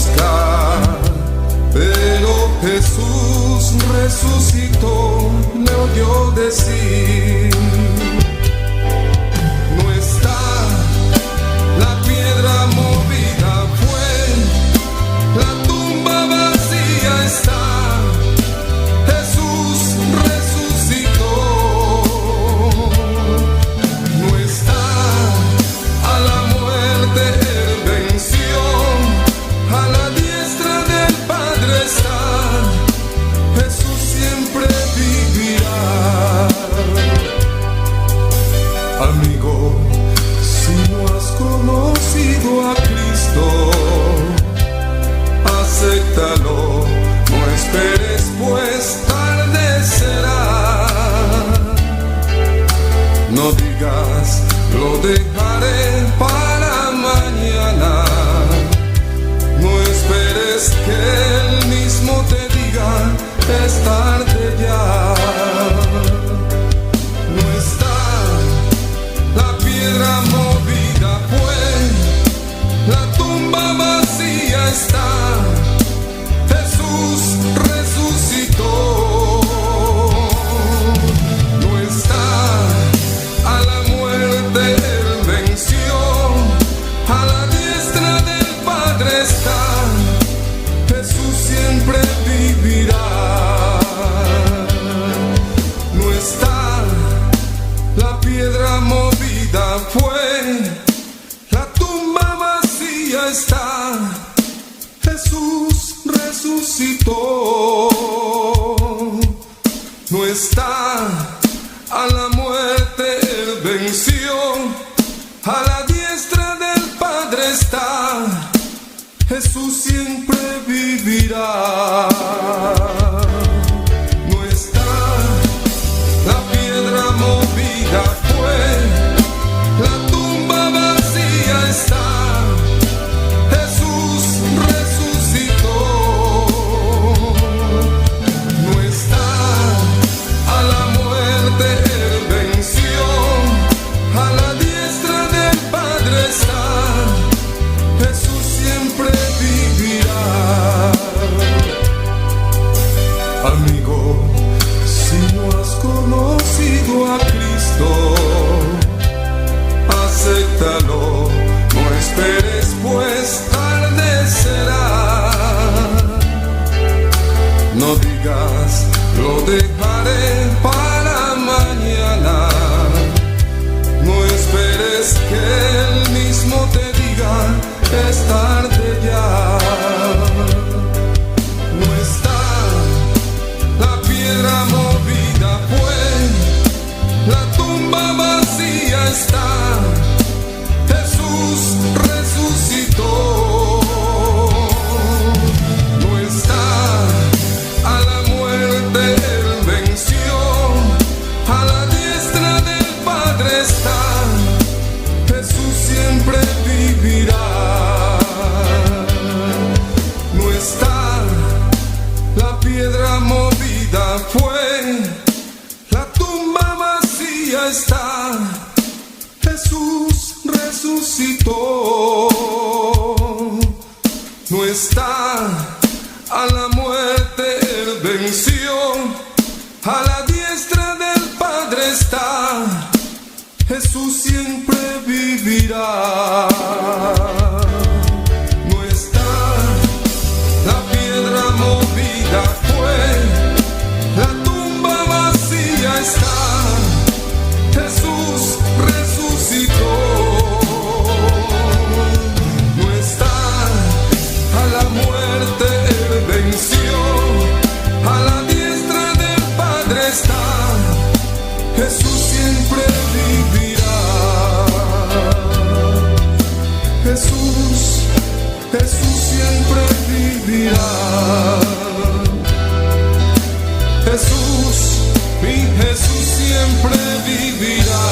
buscar. Pero Jesús resucitó, le oyó decir: no está la piedra movida, fue la tumba vacía está. Jesús resucitó, no está a la muerte, él venció, a la diestra del Padre está. Jesús siempre vivirá. Amigo, si no has conocido a Cristo, acéptalo, no esperes, pues tarde será. No digas, lo dejaré para mañana. No esperes que él mismo te diga, es tarde ya. No está la piedra movida, fue la tumba vacía está. Jesús resucitó, no está a la muerte, él venció, a la diestra del Padre está. Jesús siempre vivirá. No está la piedra movida, fue la tumba vacía está. Jesús resucitó, no está a la muerte, él venció, a la diestra del Padre está. Jesús siempre vivirá. No está la piedra movida, fue la tumba vacía está. Jesús resucitó, no está a la muerte, él venció, a la diestra del Padre está. Jesús siempre vivirá. Amigo, si no has conocido a Cristo, acéptalo, no esperes, pues tarde será. No digas, lo dejaré para mañana. No esperes que él mismo te diga, es tarde ya. No está la piedra movida, fue la tumba vacía está. Jesús resucitó, no está a la muerte, él venció, a la diestra del Padre está. Jesús siempre vivirá. No está la piedra movida, fue la tumba vacía está. Jesús resucitó, no está a la muerte, él venció, a la diestra del Padre está. Jesús siempre vivirá. No está la piedra movida, fue la tumba vacía está. Jesús resucitó, no está a la muerte, él venció, a la diestra del Padre está. Jesús siempre vivirá. Jesús, Jesús siempre vivirá. Jesús, mi Jesús siempre vivirá.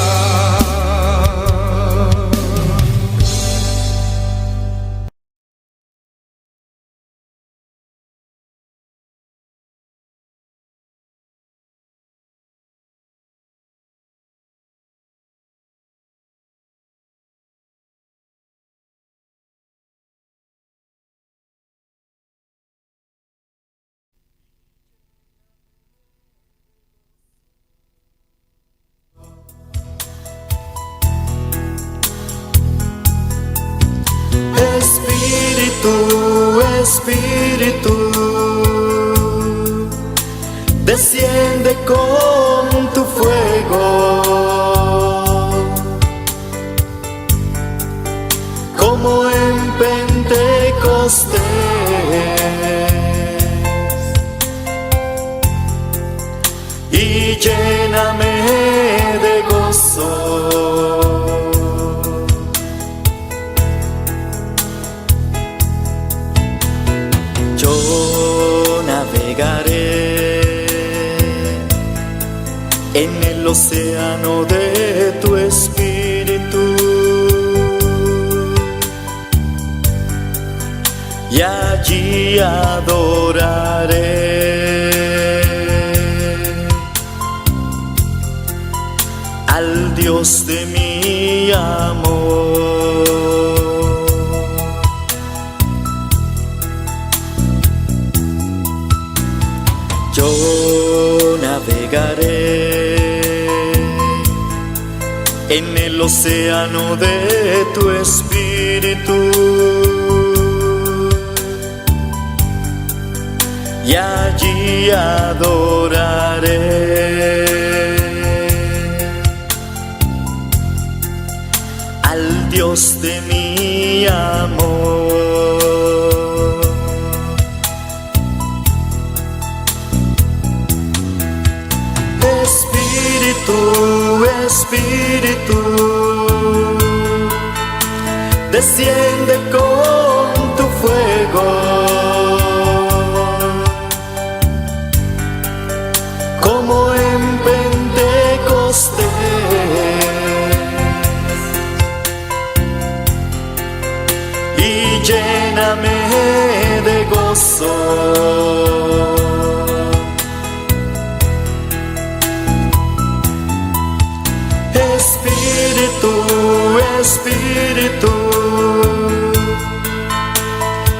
Espíritu desciende con tu fuego, como en Pentecostés, y lléname de gozo. Yo navegaré en el océano de tu Espíritu, y allí adoraré al Dios de mi amor. Yo navegaré en el océano de tu Espíritu, y allí adoraré al Dios de mi amor. Espíritu, Espíritu, desciende con tu fuego, como en Pentecostés, y lléname de gozo. Espíritu, Espíritu,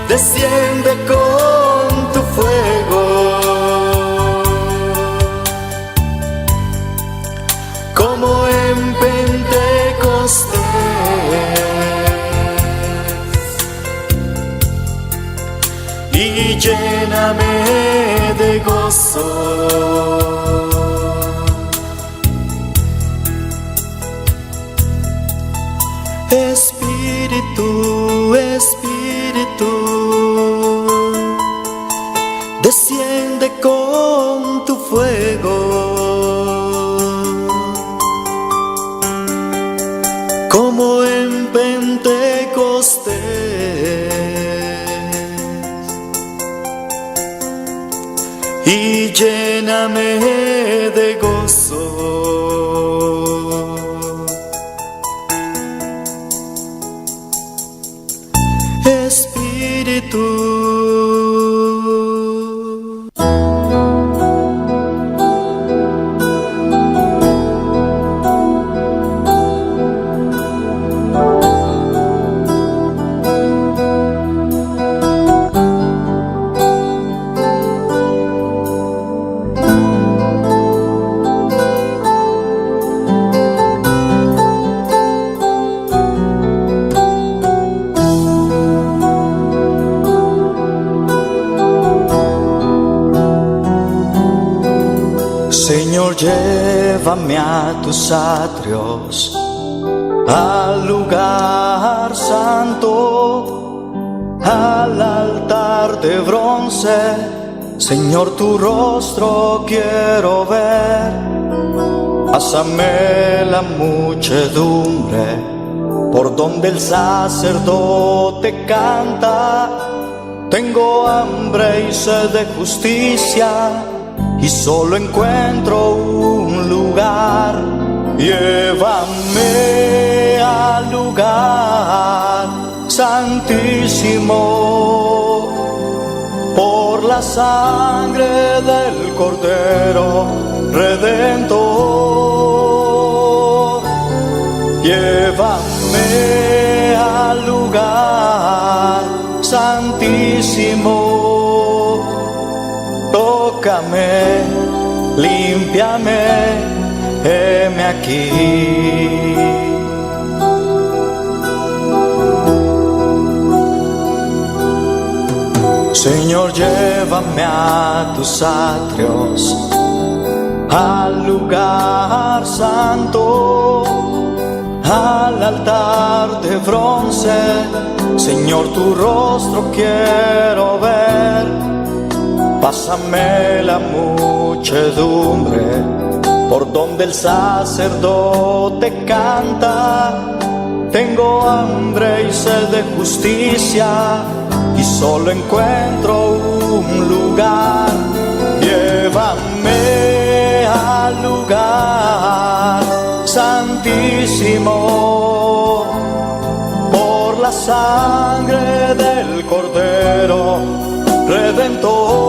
desciende con tu fuego, como en Pentecostés, y lléname de gozo. Espíritu, Espíritu, desciende con tu fuego, como en Pentecostés, y lléname de gozo. Espíritu. Señor, llévame a tus atrios, al lugar santo, al altar de bronce. Señor, tu rostro quiero ver. Pásame la muchedumbre por donde el sacerdote canta. Tengo hambre y sed de justicia, y solo encuentro un lugar. Llévame al lugar santísimo, por la sangre del Cordero Redentor. Llévame al lugar santísimo, tócame, límpiame, heme aquí. Señor, llévame a tus atrios, al lugar santo, al altar de bronce. Señor, tu rostro quiero ver. Pásame la muchedumbre por donde el sacerdote canta. Tengo hambre y sed de justicia y solo encuentro un lugar. Llévame al lugar santísimo por la sangre del Cordero Redentor.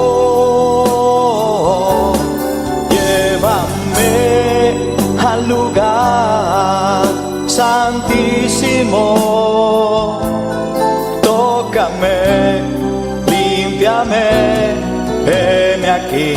Llévame al lugar santísimo. Tócame, límpiame, heme aquí.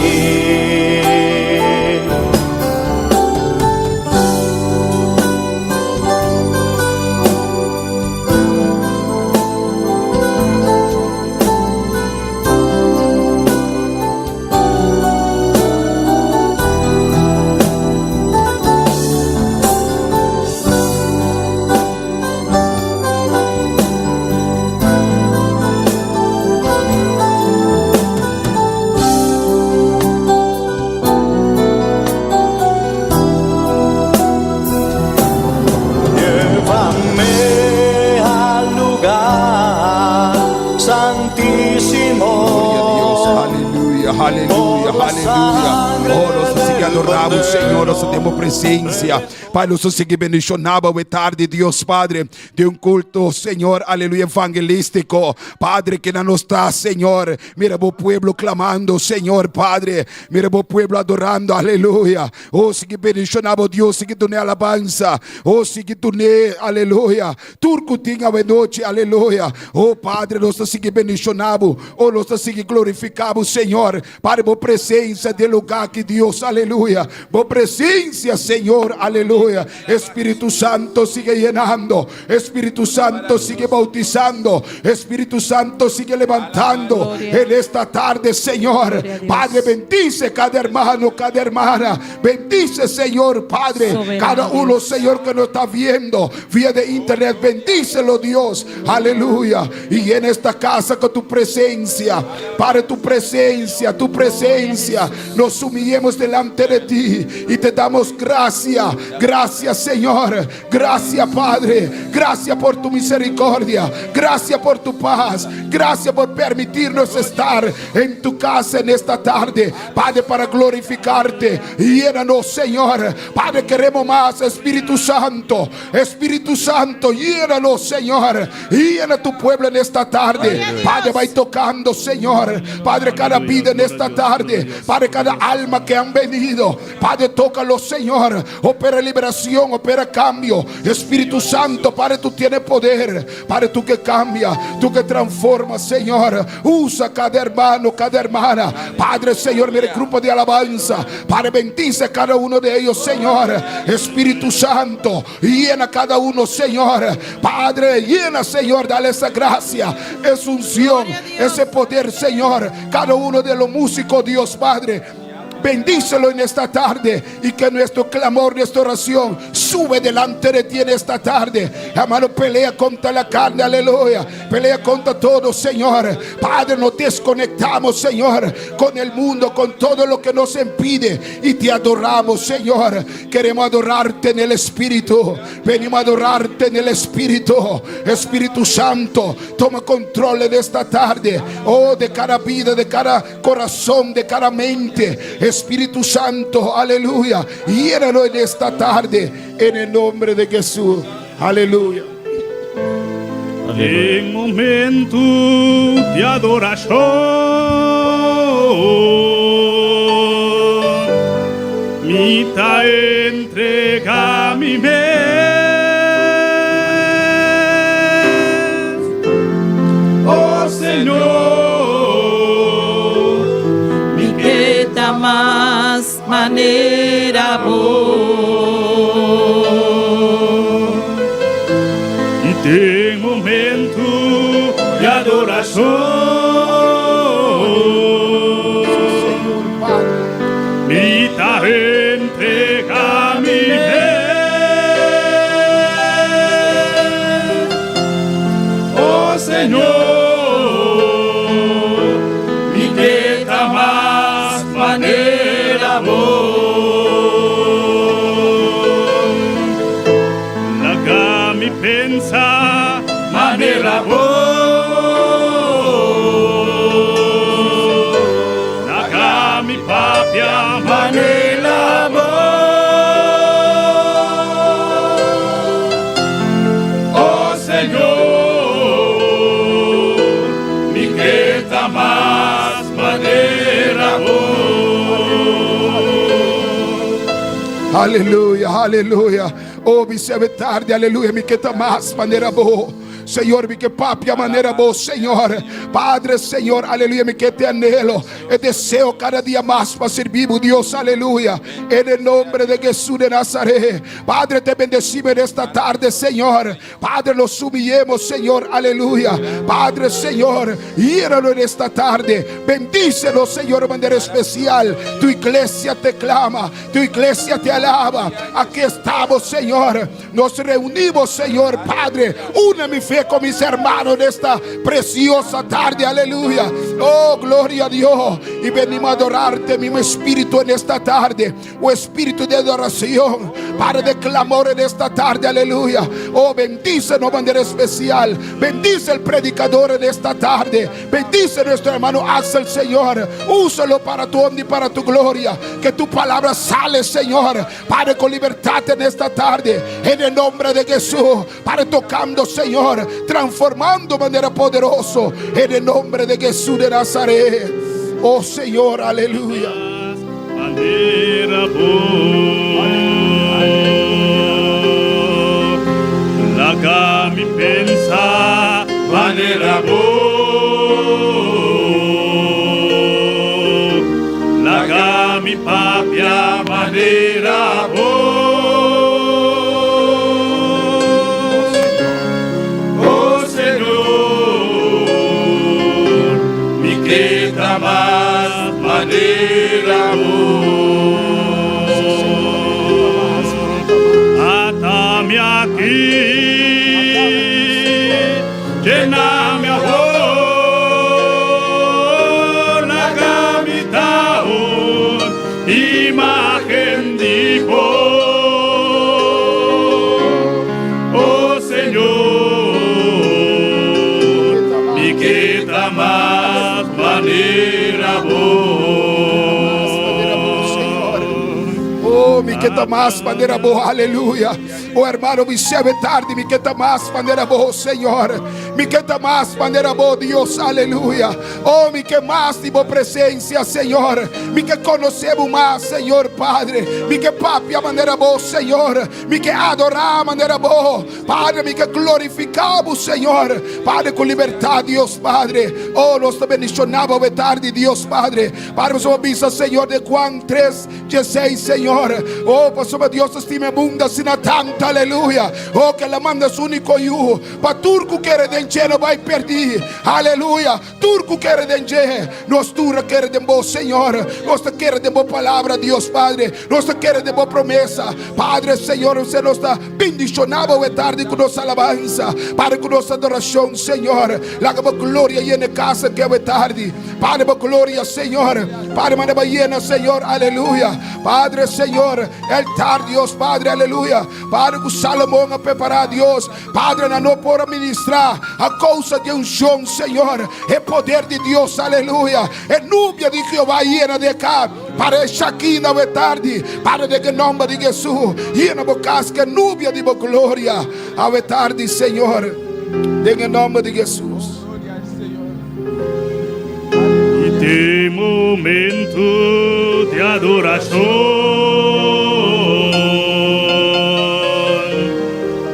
Aleluia, aleluia. Oh, nós te adoramos, Senhor, nós temos presença. Pai, nós te bendicionamos a tarde, Deus Padre, de um culto, Senhor, aleluia, evangelístico. Padre, que não está, Senhor. Mira o pueblo clamando, Senhor, Padre. Mira o pueblo adorando, aleluia. Oh, sigue bendicionamos, Deus, sigue tu ne alabança. Oh, sigue tu ne, aleluia. Turco tinha a noite, aleluia. Oh, Padre, nós te sigue bendicionamos. Oh, nós te sigue glorificamos, Senhor. Para a presença de lugar que Deus, aleluia. A presença, Senhor, aleluia. Espírito Santo sigue llenando. Espírito Santo sigue bautizando. Espírito Santo sigue levantando. En esta tarde, Senhor. Padre, bendice cada hermano, cada hermana. Bendice, Senhor, Padre. Cada uno, Senhor, que nos está viendo vía de internet. Bendícelo, Dios. Aleluya. Y en esta casa con tu presencia. Para tu presencia. Tu presencia, nos humillemos delante de ti y te damos gracias. Gracias, Señor. Gracias, Padre. Gracias por tu misericordia. Gracias por tu paz. Gracias por permitirnos estar en tu casa en esta tarde, Padre, para glorificarte. Llénanos, Señor. Padre, queremos más. Espíritu Santo, Espíritu Santo, llénanos, Señor. Llena tu pueblo en esta tarde. Padre, va tocando, Señor. Padre, cada vida en esta tarde, Padre, cada alma que han venido, Padre, tócalo, Señor. Opera liberación, opera cambio. Espíritu Santo, Padre, tú tienes poder. Padre, tú que cambias, tú que transformas, Señor. Usa cada hermano, cada hermana, Padre, Señor, mire grupo de alabanza. Padre, bendice a cada uno de ellos, Señor. Espíritu Santo, llena cada uno, Señor. Padre, llena, Señor, dale esa gracia, esa unción, ese poder, Señor. Cada uno de los músicos, Dios Padre, bendícelo en esta tarde y que nuestro clamor, nuestra oración sube delante de ti en esta tarde. Hermano, pelea contra la carne, aleluya. Pelea contra todo, Señor. Padre, nos desconectamos, Señor, con el mundo, con todo lo que nos impide y te adoramos, Señor. Queremos adorarte en el Espíritu. Venimos a adorarte en el Espíritu. Espíritu Santo, toma control en esta tarde. Oh, de cada vida, de cada corazón, de cada mente. Espíritu Santo, aleluya, llénalo en esta tarde en el nombre de Jesús, aleluya. En momento de adoración, mitad entrega mi mes, oh Señor. Más manera vos y ten momento de adoración, papia manera oh Señor, mi que más manera Aleluya, aleluya. Oh, mi se tarde, aleluya, mi que más manera boa. Señor, mi que papia manera boa, Señor. Padre, Señor, aleluya, mi que te anhelo. Deseo cada día más para servir, Dios, aleluya. En el nombre de Jesús de Nazaret. Padre, te bendecimos en esta tarde, Señor. Padre, nos humillemos, Señor, aleluya. Padre, Señor, híralo en esta tarde. Bendícelo, Señor, de manera especial. Tu iglesia te clama, tu iglesia te alaba. Aquí estamos, Señor. Nos reunimos, Señor, Padre. Una mi fe con mis hermanos en esta preciosa tarde, aleluya. Oh, gloria a Dios. Y venimos a adorarte, mi espíritu, en esta tarde. Oh, espíritu de adoración, Padre, de clamor en esta tarde, aleluya. Oh, bendícenos de manera especial. Bendice el predicador en esta tarde. Bendice a nuestro hermano Axel, Señor. Úsalo para tu honra y para tu gloria. Que tu palabra sale, Señor, Padre, con libertad en esta tarde. En el nombre de Jesús, Padre, tocando, Señor, transformando de manera poderosa. En el nombre de Jesús de Nazaret. Oh, Señor, aleluya. manera la que mi pensa manera la que mi papia manera oh Señor, mi que más manera atame aquí, lléname ahora la camita imagen de oh Señor, mi que más manera Oh, mi que más manera boa, aleluya. Oh, hermano, mi sebe tarde, mi que más manera boa, Señor. Mi que más manera boa, Dios, aleluya. Oh, mi que más tipo presencia, Señor. Mi que conocemos más, Señor, Padre. Mi que papi a manera boa, Señor. Mi que adorar a manera boa, Padre. Mi que glorificamos, Señor, Padre, con libertad, Dios, Padre. Oh, nos bendicionamos de tarde, Dios, Padre. Padre, somos vista, Señor, de Juan 3:16, Señor. Oh, pues sobre Dios estima abunda sin tanto, aleluya. Oh, que la manda su único hijo. Pa turco que redenche no va a perder, aleluya. Turco que redenche, nos turra que redembo, Señor. Nos te quiere de boa palavra, Dios, Padre. Nos te quiere de boa promesa, Padre, Señor. Você nos está bendicionado de tarde con nuestra alabanza, Padre, con nuestra adoración, Señor. La gloria y en casa que de tarde, Padre, gloria, Señor. Padre, manda llena, Señor, aleluya. Padre, Señor, el tarde, Dios, Padre, aleluya. Padre, que Salomón a preparar, Dios, Padre, no por ministrar a causa de unción, Señor. El poder de Dios, aleluya. El nubia de Jehová llena de acá. Para Shaquina de tarde, para de que nombre de Jesús, llena bocas que nubia de gloria. A de tarde, Señor, en el nombre de Jesús. Y de momento de adoración,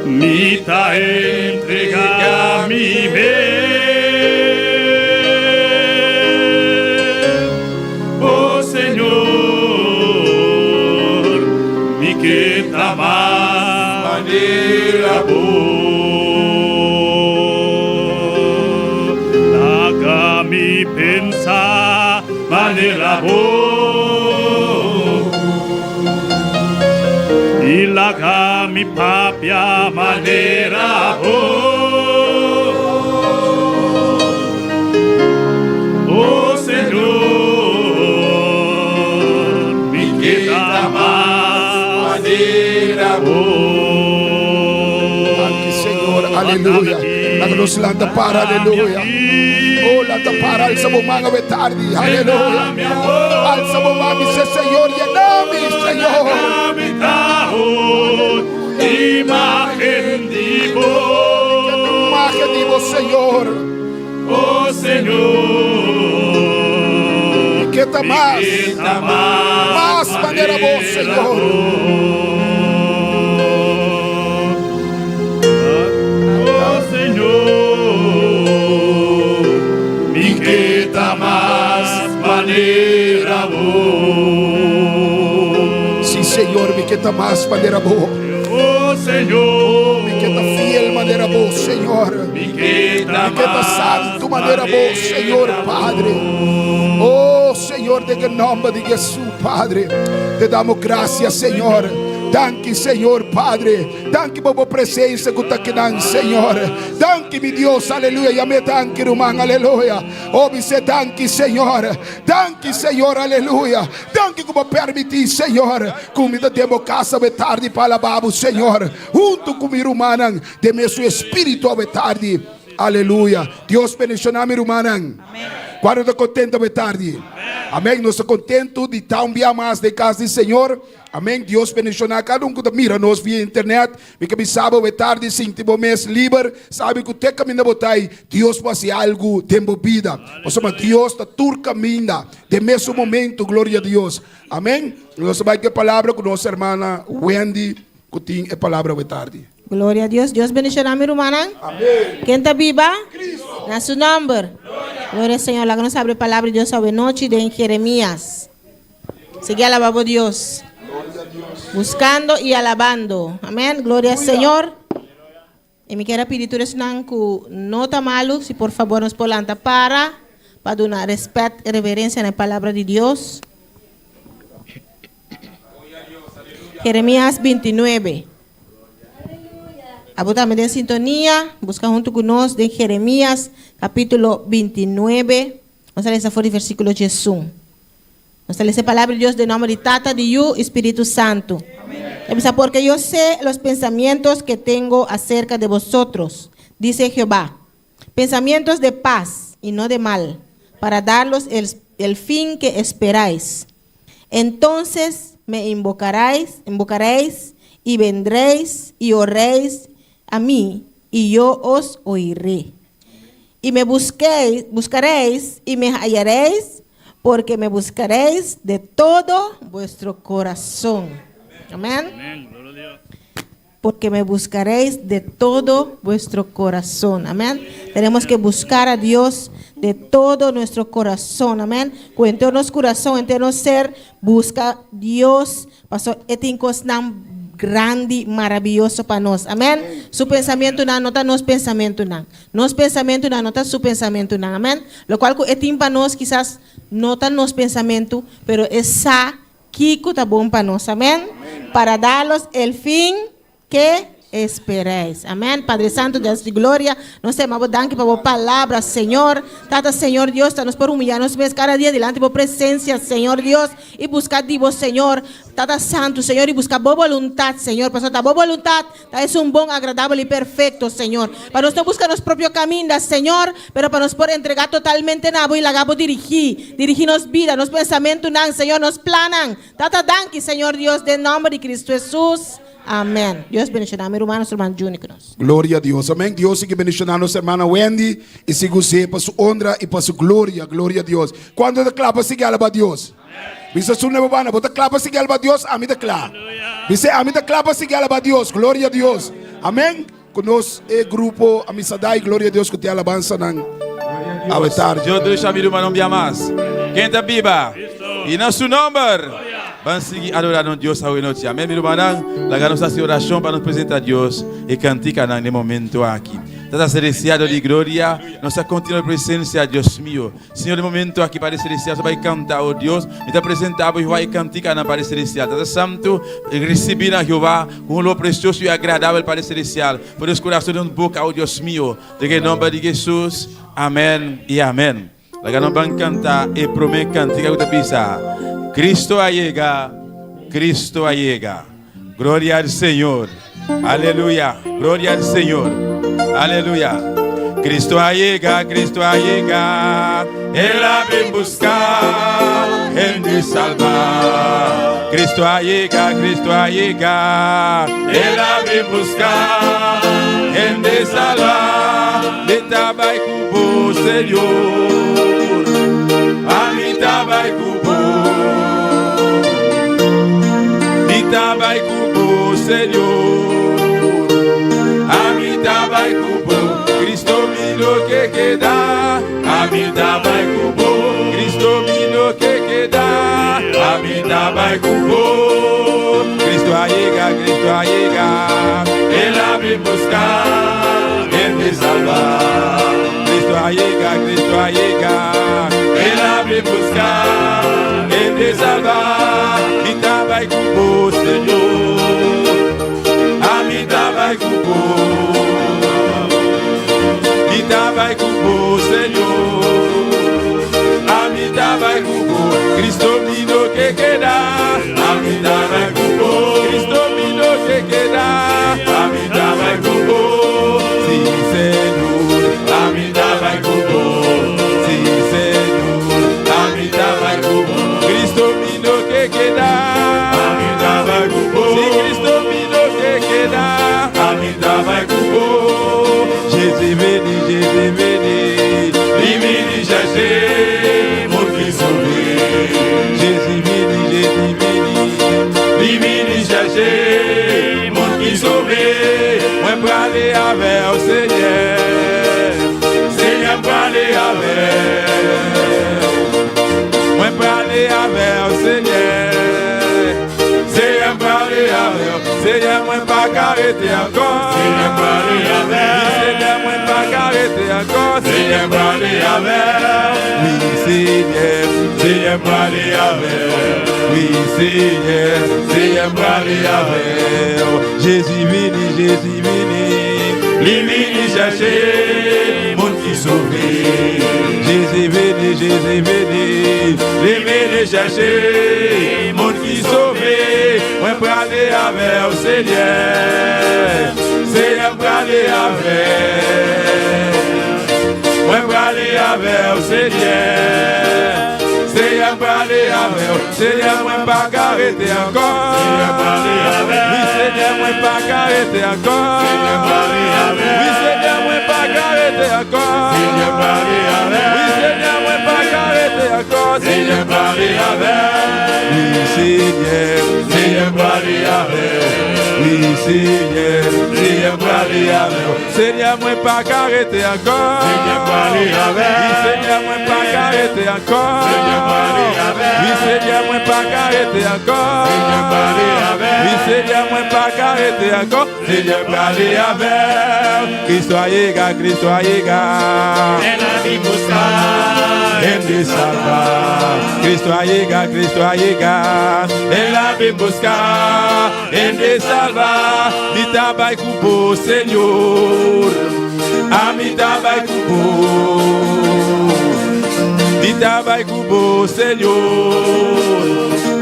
mi ta entrega mi oh Señor, mi que más manera la mi pensa manera y la mi papia manera oh Señor, mi que más manera Aquí, Señor, aleluya. La nos landa para, aleluya. Oh, landa para el sabumanga de tarde, aleluya. bálsamo, mami, Señor, llename, Señor. Imagen divo, Señor. Oh Señor. Que está más. Más manera vos, Señor. Oh Señor. Mi que está más manera vos. Sí, Señor, mi que está más manera vos. Oh Señor. Mi que está fiel manera vos, Señor. Mi que está santo manera vos, Señor Padre. Oh Señor, en el nombre de Jesús, Padre, te damos gracias, Señor. Danke, Señor Padre. Danke por tu presencia que está aquí, Señor. Danke, mi Dios, aleluya. Ya me danke, hermano, aleluya. Oh, dice danke, Señor. Danke, Señor, aleluya. Danke como permitir, Señor. Comida de casa de tarde para alabar, Señor. Junto con mi hermana, de su espíritu de tarde. Aleluya. Dios bendiga a mi hermana. Amén. ¿Cuánto está contento de tarde? Amén. Nós estamos contentos de estar dia mais de casa do Senhor. Amém. Deus bendiga cada um que mira nós via internet. Porque me sabe de tarde, sentimos mês livre. Sabe que até caminha botai. Deus vai fazer algo de vida. Nós somos Deus da tur caminha. De mesmo momento, glória a Deus. Amém. Nós vamos ter palavra com nossa irmã Wendy. Que tem a palavra de tarde. Glória a Deus. Deus bendiga a minha irmã. Amém. Quem está viva? Na su nombre. Gloria al Señor. La que nos abre palabra de Dios sobre noche de Jeremías. Sigue alabando a Dios. Buscando y alabando. Amén. Gloria al Señor. Y me quiero pedir tú no está malo. Si por favor nos polanta para dar respeto y reverencia en la palabra de Dios. Jeremías 29. Abotame en sintonía, busca junto con nosotros de Jeremías capítulo 29. Vamos a leer fuera el versículo de Jesús. Vamos a leer la palabra de Dios de nombre de Tata, de Yu, Espíritu Santo. Amén. Porque yo sé los pensamientos que tengo acerca de vosotros, dice Jehová. Pensamientos de paz y no de mal, para daros el fin que esperáis. Entonces me invocaréis y vendréis y oréis a mí, y yo os oiré. Y me buscaréis y me hallaréis, porque me buscaréis de todo vuestro corazón. Amén. Porque me buscaréis de todo vuestro corazón. Amén. Tenemos que buscar a Dios de todo nuestro corazón. Amén. Cuento nuestro corazón, en nuestro ser, busca Dios. Pasó etincosnam grande, maravilloso para nós. Amén. Su pensamiento no está nos pensamiento no. Nos pensamiento no está su pensamiento no. Amén. Lo cual para nós quizás no está nos pensamiento, pero esa Kiko está bom para nós. Amén. Para darlos el fin que esperáis. Amén. Padre Santo, Dios de gloria, nos amamos, danke por tu palabra, Señor. Tata, Señor Dios, nos por humillarnos cada día delante de tu presencia, Señor Dios, y buscar de vos, Señor. Tata Santo, Señor, y buscar tu voluntad, Señor. Para tu voluntad es un buen, agradable y perfecto, Señor. Para nosotros buscar nuestro propio camino, Señor, pero para nos poder entregar totalmente nabo y la gabo dirigirnos vida, nos pensamientos, Señor, nos planan. Tata, danke, Señor Dios, de nombre de Cristo Jesús. Amén. Dios bendiga a mi hermano, su hermano Junior. Glória a Deus. Amém. Deus siga bendicionando a nossa irmã Wendy e siga você para sua honra e para sua glória. Glória a Deus. Quando declara, siga alaba a Deus. Bisa sunna babana, bota clapa siga alaba a Deus, a mim declara. Bisa a mim declara siga alaba a Deus. Glória a Deus. Amém. Conosco é grupo Amisadai, glória a Deus que te alabança nan. A tarde. Deus deixa a minha irmã não via mais. Quem está viva? E no seu nome. Vamos seguir adorando Deus a noite. Amém, meu irmão. La nossa oração para nos apresentar a Deus e cantar nesse momento aqui. Tata celestial de glória, nossa contínua presença, Deus meu. Senhor, no momento aqui para celestial, você vai cantar, oh Deus, me te apresentar e vai cantar na Padre celestial. Tata santo, receber a Jeová com um louvor precioso e agradável Padre celestial. Por os corações de boca, oh Deus meu. Em nome de Jesus. Amém e amém. La nós vamos cantar e prometo cantar que você pensa. Cristo allega, Cristo allega. Glória ao Senhor. Aleluia. Glória ao Senhor. Aleluia. Cristo allega, Cristo allega. Ela vem buscar, Él me salva. Cristo ha llegado, Él ha me buscar, Él me salva. De tabai cubo, Señor, a mi tabai cubo, mi tabai cubo, Señor, a mi tabai cubo. Cristo vino que queda, a mi tabai cubo. Cristo vino que queda, a mi tabai cubo. Cristo ha llegado, Él ha me buscar, Él me salva. Cristo ha llegado, Él ha me buscar, Él me salva. Mi tabai cubo, Señor, a mi tabai cubo. Mi tabai cubo, Señor, a mi tabai cubo. Cristo vino que queda, a mi tabai cubo. Cristo vino que queda, a mi tabai cubo. Sí, Señor, a mi tabai cubo. Sí, Señor, a mi tabai cubo. Cristo vino que queda, a mi tabai cubo. Sí, Cristo vino que queda, a mi tabai cubo. Jésus veni, divini chercher mon fils sauvé. Jésus veni, divini chercher mon fils sauvé. Moi pour aller avec au Seigneur, Seigneur pour aller avec. Moi pour aller avec au Seigneur, Seigneur pour aller avec. Seigneur moi pas arrêter encore. Seigneur pour aller avec. Seigneur moi pas arrêter encore. Seigneur pour aller avec. Oui Seigneur, Seigneur pour aller avec. Oui Seigneur, Seigneur pour aller avec. Jésus vini, lui vini chercher mon fils sauvé. Jésus vini, lui vini chercher mon fils sauvé. Moi pour aller avec au Seigneur, Seigneur pour aller avec. Moi pour aller avec au Seigneur, Seigneur pour aller avec. Seigneur moi pas arrêter encore. Seigneur pour aller avec. Oui Seigneur moi pas arrêter encore. Seigneur pour aller avec. Oui Seigneur moi pas arrêter encore. Seigneur pour aller avec. Oui Seigneur moi pas arrêter encore. Seigneur pour aller avec. Oui Seigneur, Seigneur pour aller avec. Oui Seigneur, Seigneur pour aller avec. Seigneur moi pas arrêter encore. Seigneur pour aller avec. Oui Seigneur moi pas arrêter encore. Seigneur pour aller avec. Oui Seigneur moi pas arrêter encore. Seigneur pour aller avec. Oui Seigneur moi pas arrêter encore. Seigneur pour aller avec. Cristo ha llegado, Él ha me buscar, Él me salva. Cristo ha llegado, Él ha me buscar, Él me salva. Mi tabai cubo, Señor, a mi tabai cubo. Mi tabai cubo, Señor,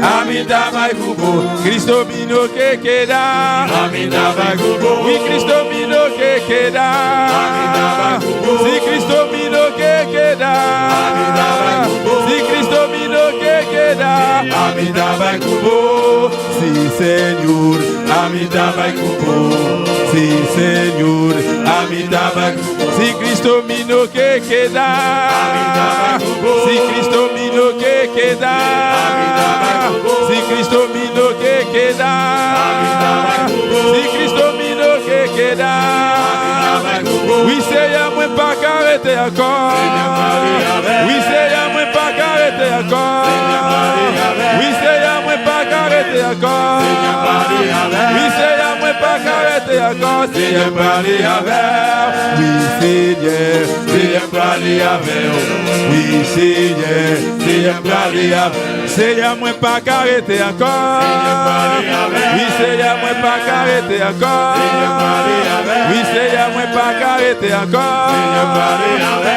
a mi tabai cubo. Cristo vino que queda, a mi tabai cubo. Mi Cristo vino que queda, a mi tabai cubo. Si Cristo vino que queda, a mi tabai cubo. Si Cristo vino que queda, a mi tabai cubo. Sí Señor, a mi tabai cubo. Sí Señor, a mi tabai cubo. Si Cristo vino que queda, a mi tabai cubo. Si Cristo vino que queda, a mi tabai cubo. Si Cristo vino que queda, a mi tabai cubo. Si Cristo vino que queda, a mi tabai cubo. Oui Seigneur moi pas arrêter encore. Oui Seigneur moi pas arrêter encore. Oui Seigneur moi pas arrêter encore. Oui Seigneur moi pas arrêter encore. Seigneur parler avec. Oui Seigneur, Seigneur parler avec. Oui Seigneur, Seigneur parler avec. Seigneur moi pas arrêter encore. Oui Seigneur moi pas arrêter encore. Oui Seigneur moi pas arrêter encore.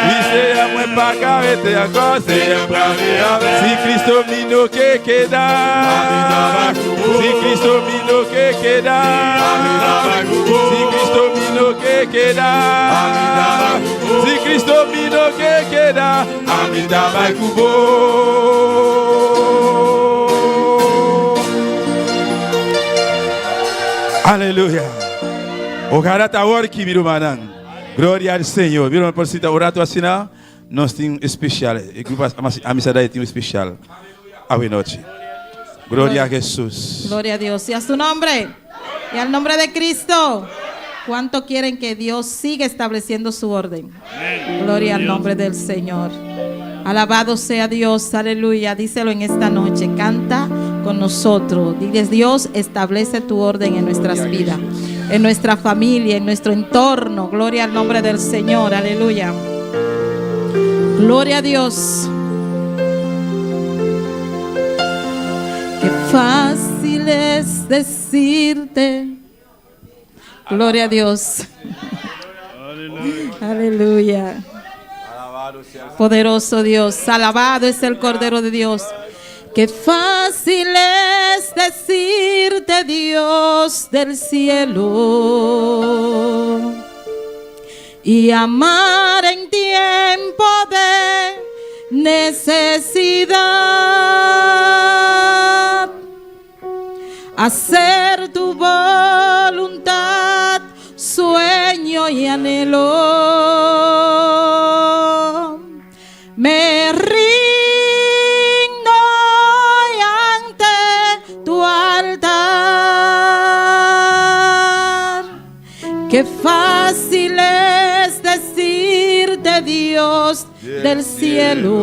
Oui Seigneur moi pas arrêter encore. Seigneur parler avec. Si Cristo vino que queda, si Cristo vino que queda, si Cristo vino que queda, si Cristo vino que queda, a mi tabai cubo. Aleluia. O cara tá working, meu irmão. Glória ao Senhor. Meu irmão, por citar orato assim, nós temos especial. E grupo a missa daí tem um especial. A noite. Glória a Jesus. Gloria a Dios. Y a su nombre. Y al nombre de Cristo. ¿Cuánto quieren que Dios siga estableciendo su orden? Gloria al nombre del Señor. Alabado sea Dios. Aleluya. Díselo en esta noche. Canta con nosotros. Diles, Dios, establece tu orden en nuestras vidas, en nuestra familia, en nuestro entorno. Gloria al nombre del Señor. Aleluya. Gloria a Dios. Qué fácil es decirte. Gloria a Dios. Aleluya. Poderoso Dios. Alabado es el Cordero de Dios. Qué fácil es decirte, Dios del cielo, y amar en tiempo de necesidad, hacer tu voluntad, sueño y anhelo. Me rindo ante tu altar. Qué fácil es decirte, Dios del cielo,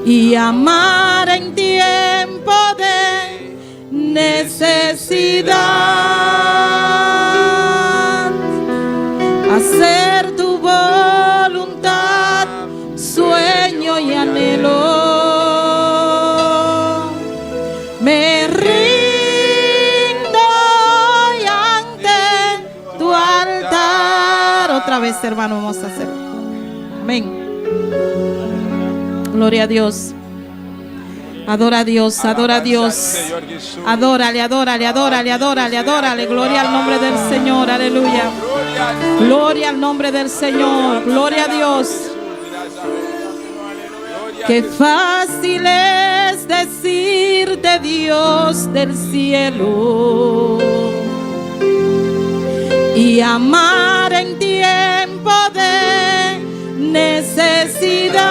y amar en tiempo de necesidad, hacer tu voluntad, sueño y anhelo. Me rindo ante tu altar. Otra vez, hermano, vamos a hacerlo. Amén. Gloria a Dios. Adora a Dios, adora a Dios. Adórale, adórale, adórale, adórale, adórale. Gloria al nombre del Señor, aleluya. Gloria al nombre del Señor, gloria a Dios. Qué fácil es decirte, Dios del cielo, y amar en tiempo de necesidad,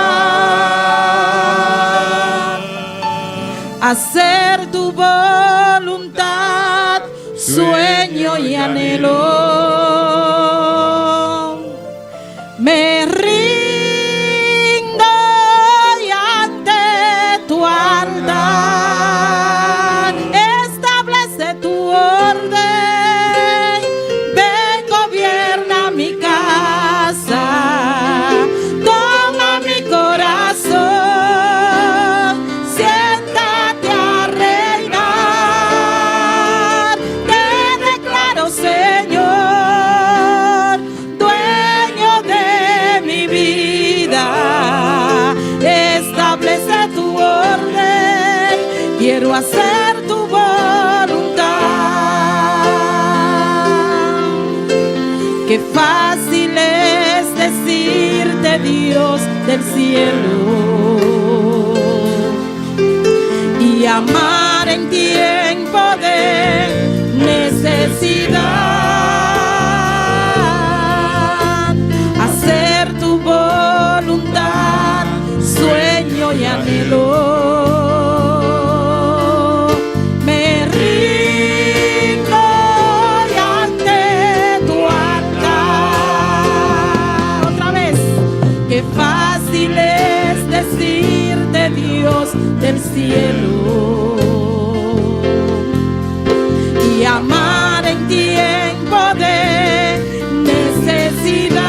hacer tu voluntad, sueño y anhelo. Me rindo ante tu altar. Establece tu orden. Ven, gobierna mi casa. Toma mi corazón. Siéntate a reinar. Te declaro, Señor, dueño de mi vida. Establece tu orden. Quiero hacer tu voluntad. Qué fácil es decirte, Dios del cielo, y amar en tiempo de necesidad, hacer tu voluntad, sueño y anhelo. Me rindo ante tu altar. Otra vez. Qué fácil es decirte, Dios del cielo, y amar en tiempo de necesidad,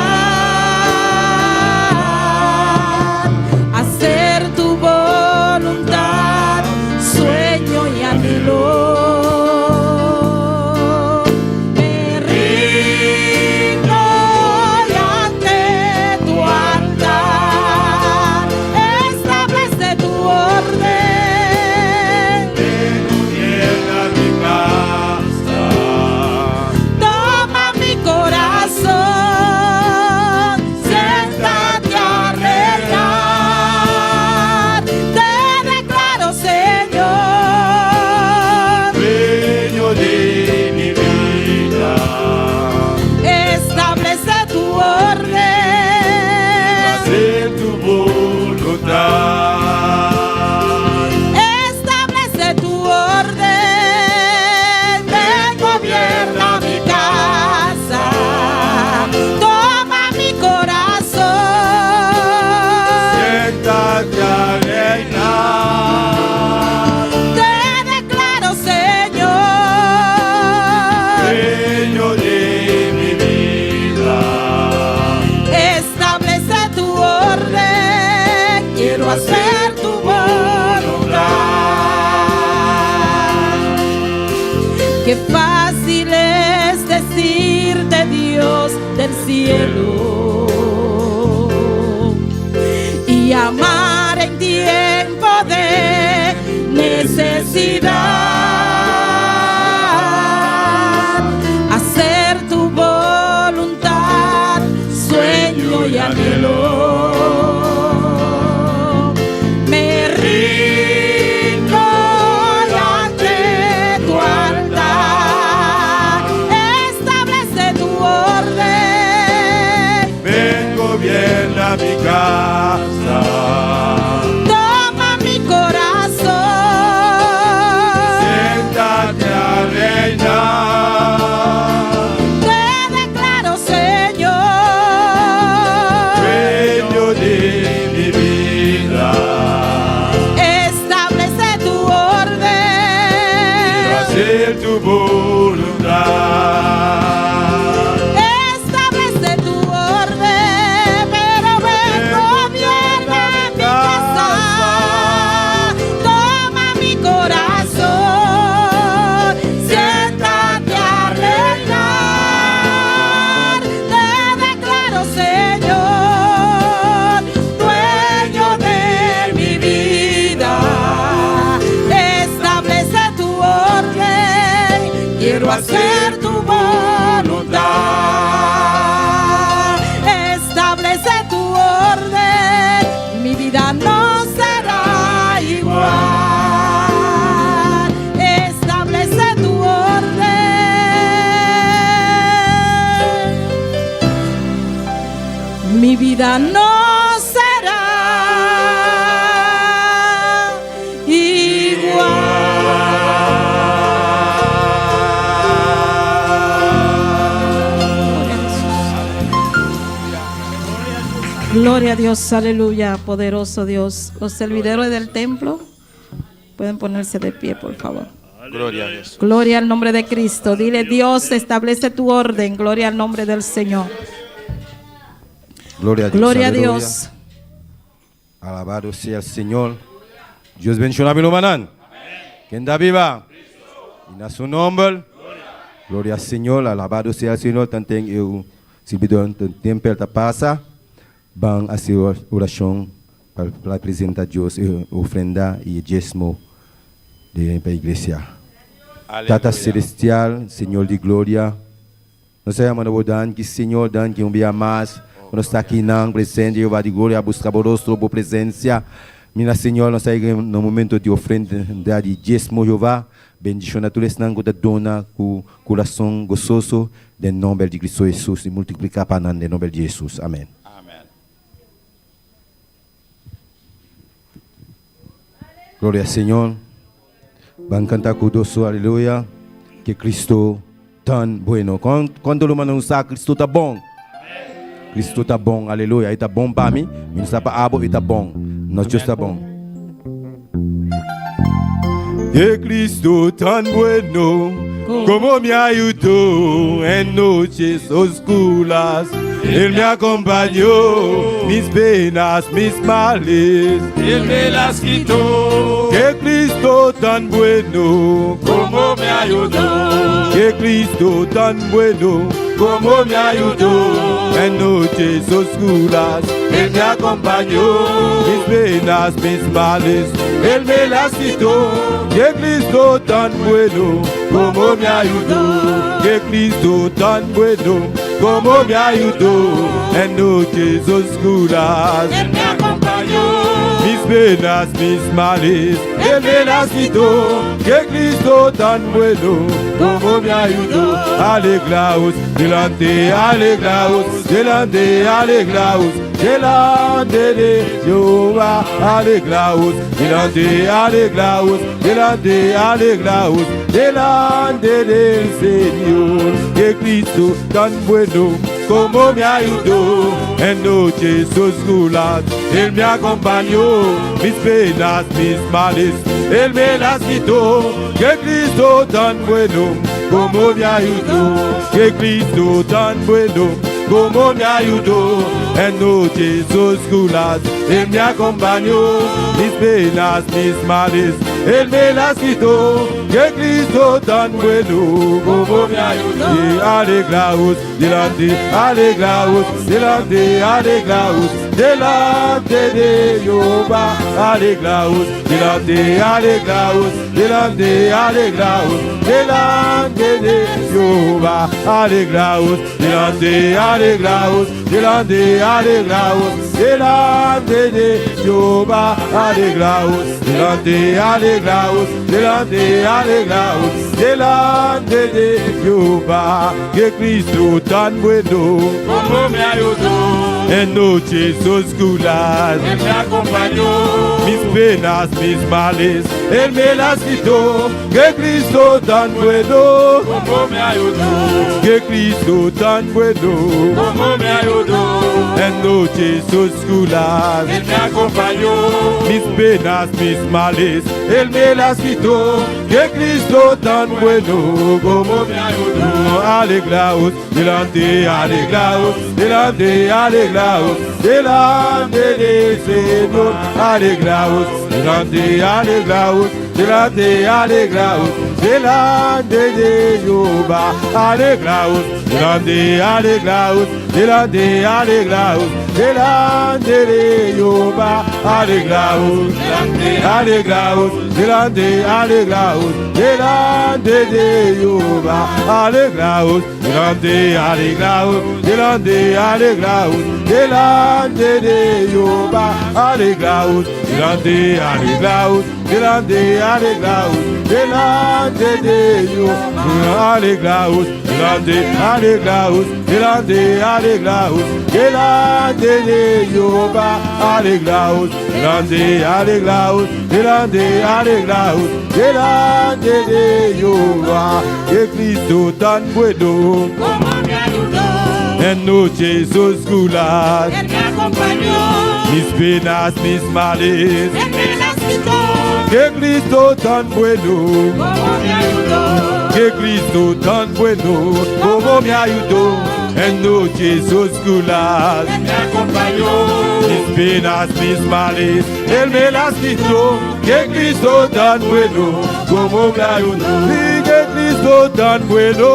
hacer tu voluntad, sueño y anhelo. Me rindo ante tu altar. Establece tu orden. tu voluntad. Establece tu orden, ven, gobierna mi casa, toma mi corazón, Siéntate a reinar, te declaro, Señor, dueño de mi vida. establece tu orden, quiero hacer tu voluntad. Qué fácil es decirte, Dios del cielo, y amar en tiempo de necesidad, hacer tu voluntad, sueño y anhelo. Me rindo ante tu altar, establece tu orden, Ven, gobierna mi casa. toma mi corazón, Siéntate a reinar, te declaro, Señor, dueño de mi vida. establece tu orden, Hacer tu voluntad. establece tu orden, pero ven, gobierna mi casa, toma mi corazón, siéntate a reinar, te declaro, Señor, dueño de mi vida, establece tu orden, quiero hacer tu voluntad, establece tu orden, mi vida no será igual, establece tu orden, mi vida no será igual. Gloria a Dios, aleluya, poderoso Dios. Los servidores del templo pueden ponerse de pie, por favor. Gloria a Dios. Gloria al nombre de Cristo. Dile, Dios, establece tu orden. Gloria al nombre del Señor. Gloria a Dios. Gloria a Aleluya. Dios. Alabado sea el Señor. Dios bendiga a mi hermano. ¿Quién está viva? Y a su nombre. Gloria al Señor. Alabado sea el Señor. Tanto en el servidor del templo te pasa. Van a hacer oración para presentar a Dios ofrenda y diezmo de la iglesia. Tata celestial, Señor de gloria. Nós amamos Dan que Senhor Dan que dia mais nós está aqui na presente eu vou de glória buscar por nossa presença. Minha Senhor nós estamos no momento de ofrenda de diezmo Jeová. Bendição a todos que da dona com coração gozoso em nome de Cristo Jesus e multiplicar para nós em nome de Jesus. Amém. Glória ao Senhor. Vamos cantar com doce, aleluia. Que Cristo tão bueno. Quando o humano sabe Cristo está bom. Cristo está bom, aleluia. Ele está bom para mim. Ele está para abo, ele está bom. Nós Deus está bom. Que Cristo tão bueno, como me ayudó en noches oscuras. Él me acompañó, mis penas, mis males, Él me las quitó. que Cristo tan bueno, Cómo me ayudó. que Cristo tan bueno, como me ayudó en noches oscuras. Él me acompañó, mis penas, mis males, Él me las quitó. Que Cristo tan bueno, como me ayudó, que Cristo tan bueno, como me ayudó en noches oscuras. Él me acompañó. Mis penas, mis males, Él me las quitó. Que Cristo tan bueno, como me ayudó. Alegraos, delante, alegraos, delante, alegraos. delante de Jehová, alegraos, delante, alegraos, delante, alegraos, delante del Señor, que Cristo tan bueno como me ayudó en noches oscuras, Él me acompañó, mis penas, mis males, Él me las quitó, que Cristo tan bueno como me ayudó, que Cristo tan bueno como me ayudó en noches oscuras, Él me acompañó, mis penas, mis males, Él me las quitó, que Cristo tan bueno como me ayudó. Y alegraos, delante, alegraos, delante, alegraos, delante de Jehová, alegraos, delante, alegraos, delante, alegraos, delante de Jehová, alegraos, delante, alegraos, delante, alegraos, delante de Jehová, alegraos, delante, alegraos, delante, alegraos, delante de Jehová, que Cristo tan bueno como me ayudó, en noches oscuras, Él me acompañó, mis penas, mis males, Él me las quitó, que Cristo tan bueno como me ayudó, que Cristo tan bueno como me ayudó, en noches oscuras, Él me acompañó, mis penas, mis males, Él me las quitó, que Cristo tan bueno como me ayudó. Alegraos, delante, alegraos, delante, alegraos, delante del Señor, alegraos, delante, alegraos, delante, alegraos, delante de Jehová, alegraos, delante, alegraos, delante, alegraos, delante de Jehová, alegraos, alegraos, delante, alegraos, delante de Jehová, alegraos, delante, alegraos, delante, alegraos, delante de Jehová, alegraos, delante, alegraos, delante, alegraos, delante de Jehová, alegraos, delante, alegraos, delante, alegraos, delante de Jehová, alegraos, delante, alegraos, delante, alegraos, delante de Jehová, que Cristo tan bueno como me ayudó, en noches oscuras, Él me acompañó, mis penas, mis males, Él me las quitó, que Cristo tan bueno, como me ayudó, que Cristo tan bueno como me ayudó en noches oscuras, Él me acompañó, mis penas, mis males, Él me las quitó, que Cristo tan bueno como me ayudó, y que Cristo tan bueno,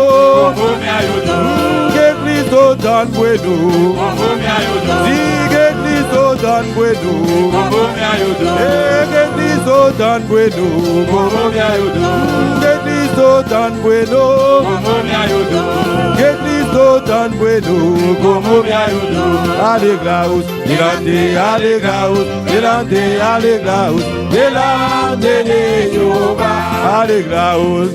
como me ayudó, que Cristo tan bueno, como me ayudó, sí, que Cristo tan bueno, como me ayudó, que Cristo tan bueno, como me ayudó, que Cristo tan bueno, como me ayudó, que Cristo tan bueno, como me ayudó, alegraos, delante, alegraos, delante, alegraos, delante de Jehová, alegraos,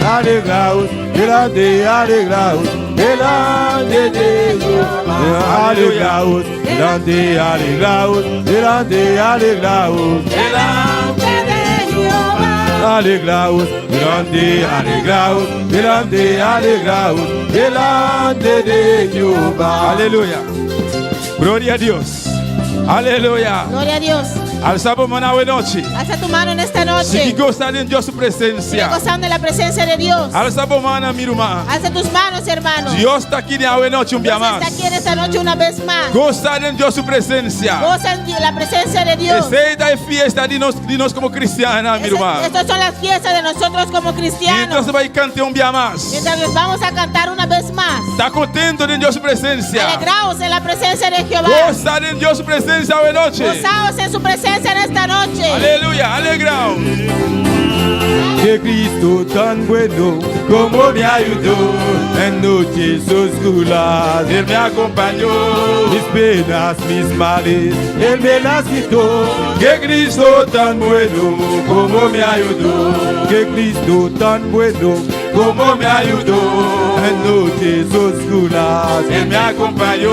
alegraos, delante, alegraos, delante de Jehová, alegraos, delante, alegraos, delante, alegraos, delante de Jehová, alegraos, delante, alegraos, delante, alegraos, delante de Jehová. Aleluya. Gloria a Dios. Aleluya. Gloria a Dios. Alzamos mano buena noche. Alza tu mano en esta Si noche. gostar de Dios su Sigue presencia. gozando de la presencia de Dios. Alzamos mano, mi irmã. Alza tus manos, hermano. Dios está aquí de buena noche un día Dios más. está aquí en esta noche una vez más. Gostar de Dios su presencia. Goza en la presencia de Dios. Esta es fiesta de nos como cristiana, mi irmã. Estas son las fiestas de nosotros como Y cristianos. entonces va a cantar un día más. Mientras les vamos a cantar una vez más. Está contento de Dios su presencia. Alegraos en la presencia de Jehová. Goza de Dios su presencia buena noche. Gozaos en su presencia en esta noche. Aleluya, alegraos. Que Cristo tan bueno como me ayudó en noches oscuras, Él me acompañó, mis penas, mis males, Él me las quitó. Que Cristo tan bueno como me ayudó, que Cristo tan bueno como me ayudó en noches oscuras, Él me acompañó,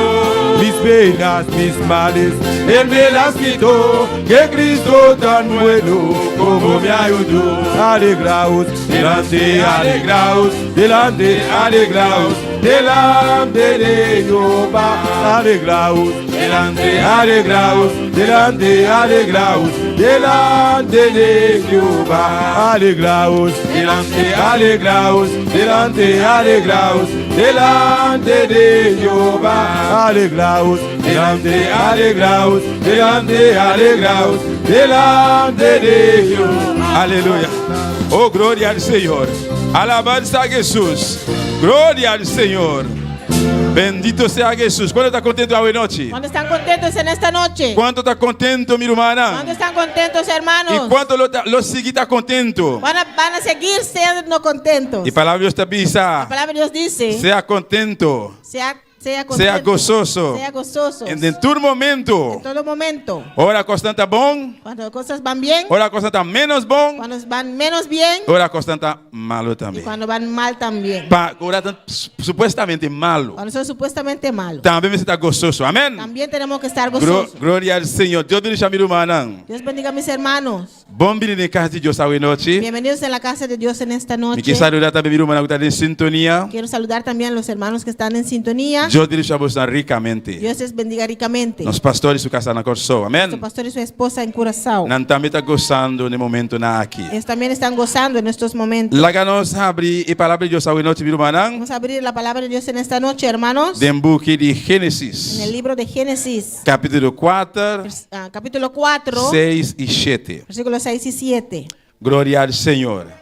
mis penas, mis males, Él me las quitó, que Cristo tan bueno como me ayudó. Alegraos, delante, alegraos, delante, alegraos, delante de Jehová. Alegraos, delante, alegraos, delante, alegraos, delante de Jehová. Alegraos, delante, alegraos, delante, alegraos, delante de Jehová. Alegraos, delante, alegraos, delante, alegraos, delante de Jehová. Aleluya. Oh, gloria al Señor. Alabanza a Jesús. Gloria al Señor. Bendito sea Jesús. ¿Cuánto está contento hoy noche? ¿Cuántos están contentos en esta noche? ¿Cuánto está contento, mi hermana? ¿Cuántos están contentos, hermanos? ¿Y cuánto lo sigue está contento? Van a seguir siendo contentos. Y palabra de Dios te avisa. La palabra de Dios dice, Sea contento. sea contento, Sea gozoso. sea gozoso En todo momento. en todo momento. Ora constante bom. Cuando las cosas van bien, Ora constante menos bom. cuando van menos bien Ora constante malo y también. cuando van mal también. Ora supuestamente malo. Cuando son supuestamente malos. También está gozoso. Amén. También tenemos que estar gozosos. Gloria al Señor. Dios bendiga a mi hermana. Dios bendiga a mis hermanos. Bom venir en casa de Dios hoy noche. Bienvenidos en la casa de Dios en esta Me noche. quiero saludar también a mi hermana que está en sintonía. Quiero saludar también a los hermanos que están en sintonía. Dios bendiga a vos ricamente. Dios les bendiga ricamente. Los pastores y su casa na Corso. Su Amén. pastor y su esposa en Curazao. Nan también está gozando en el momento na aquí. Ellos también están gozando en estos momentos. La ganos abrir y palabra de Dios hoy noche, mi hermana. Vamos a abrir la palabra de Dios en esta noche, hermanos. Den buque de En Génesis. el libro de Génesis, Capítulo 4, capítulo 4, 6 y 7. versículos 6 y 7. Gloria al Señor.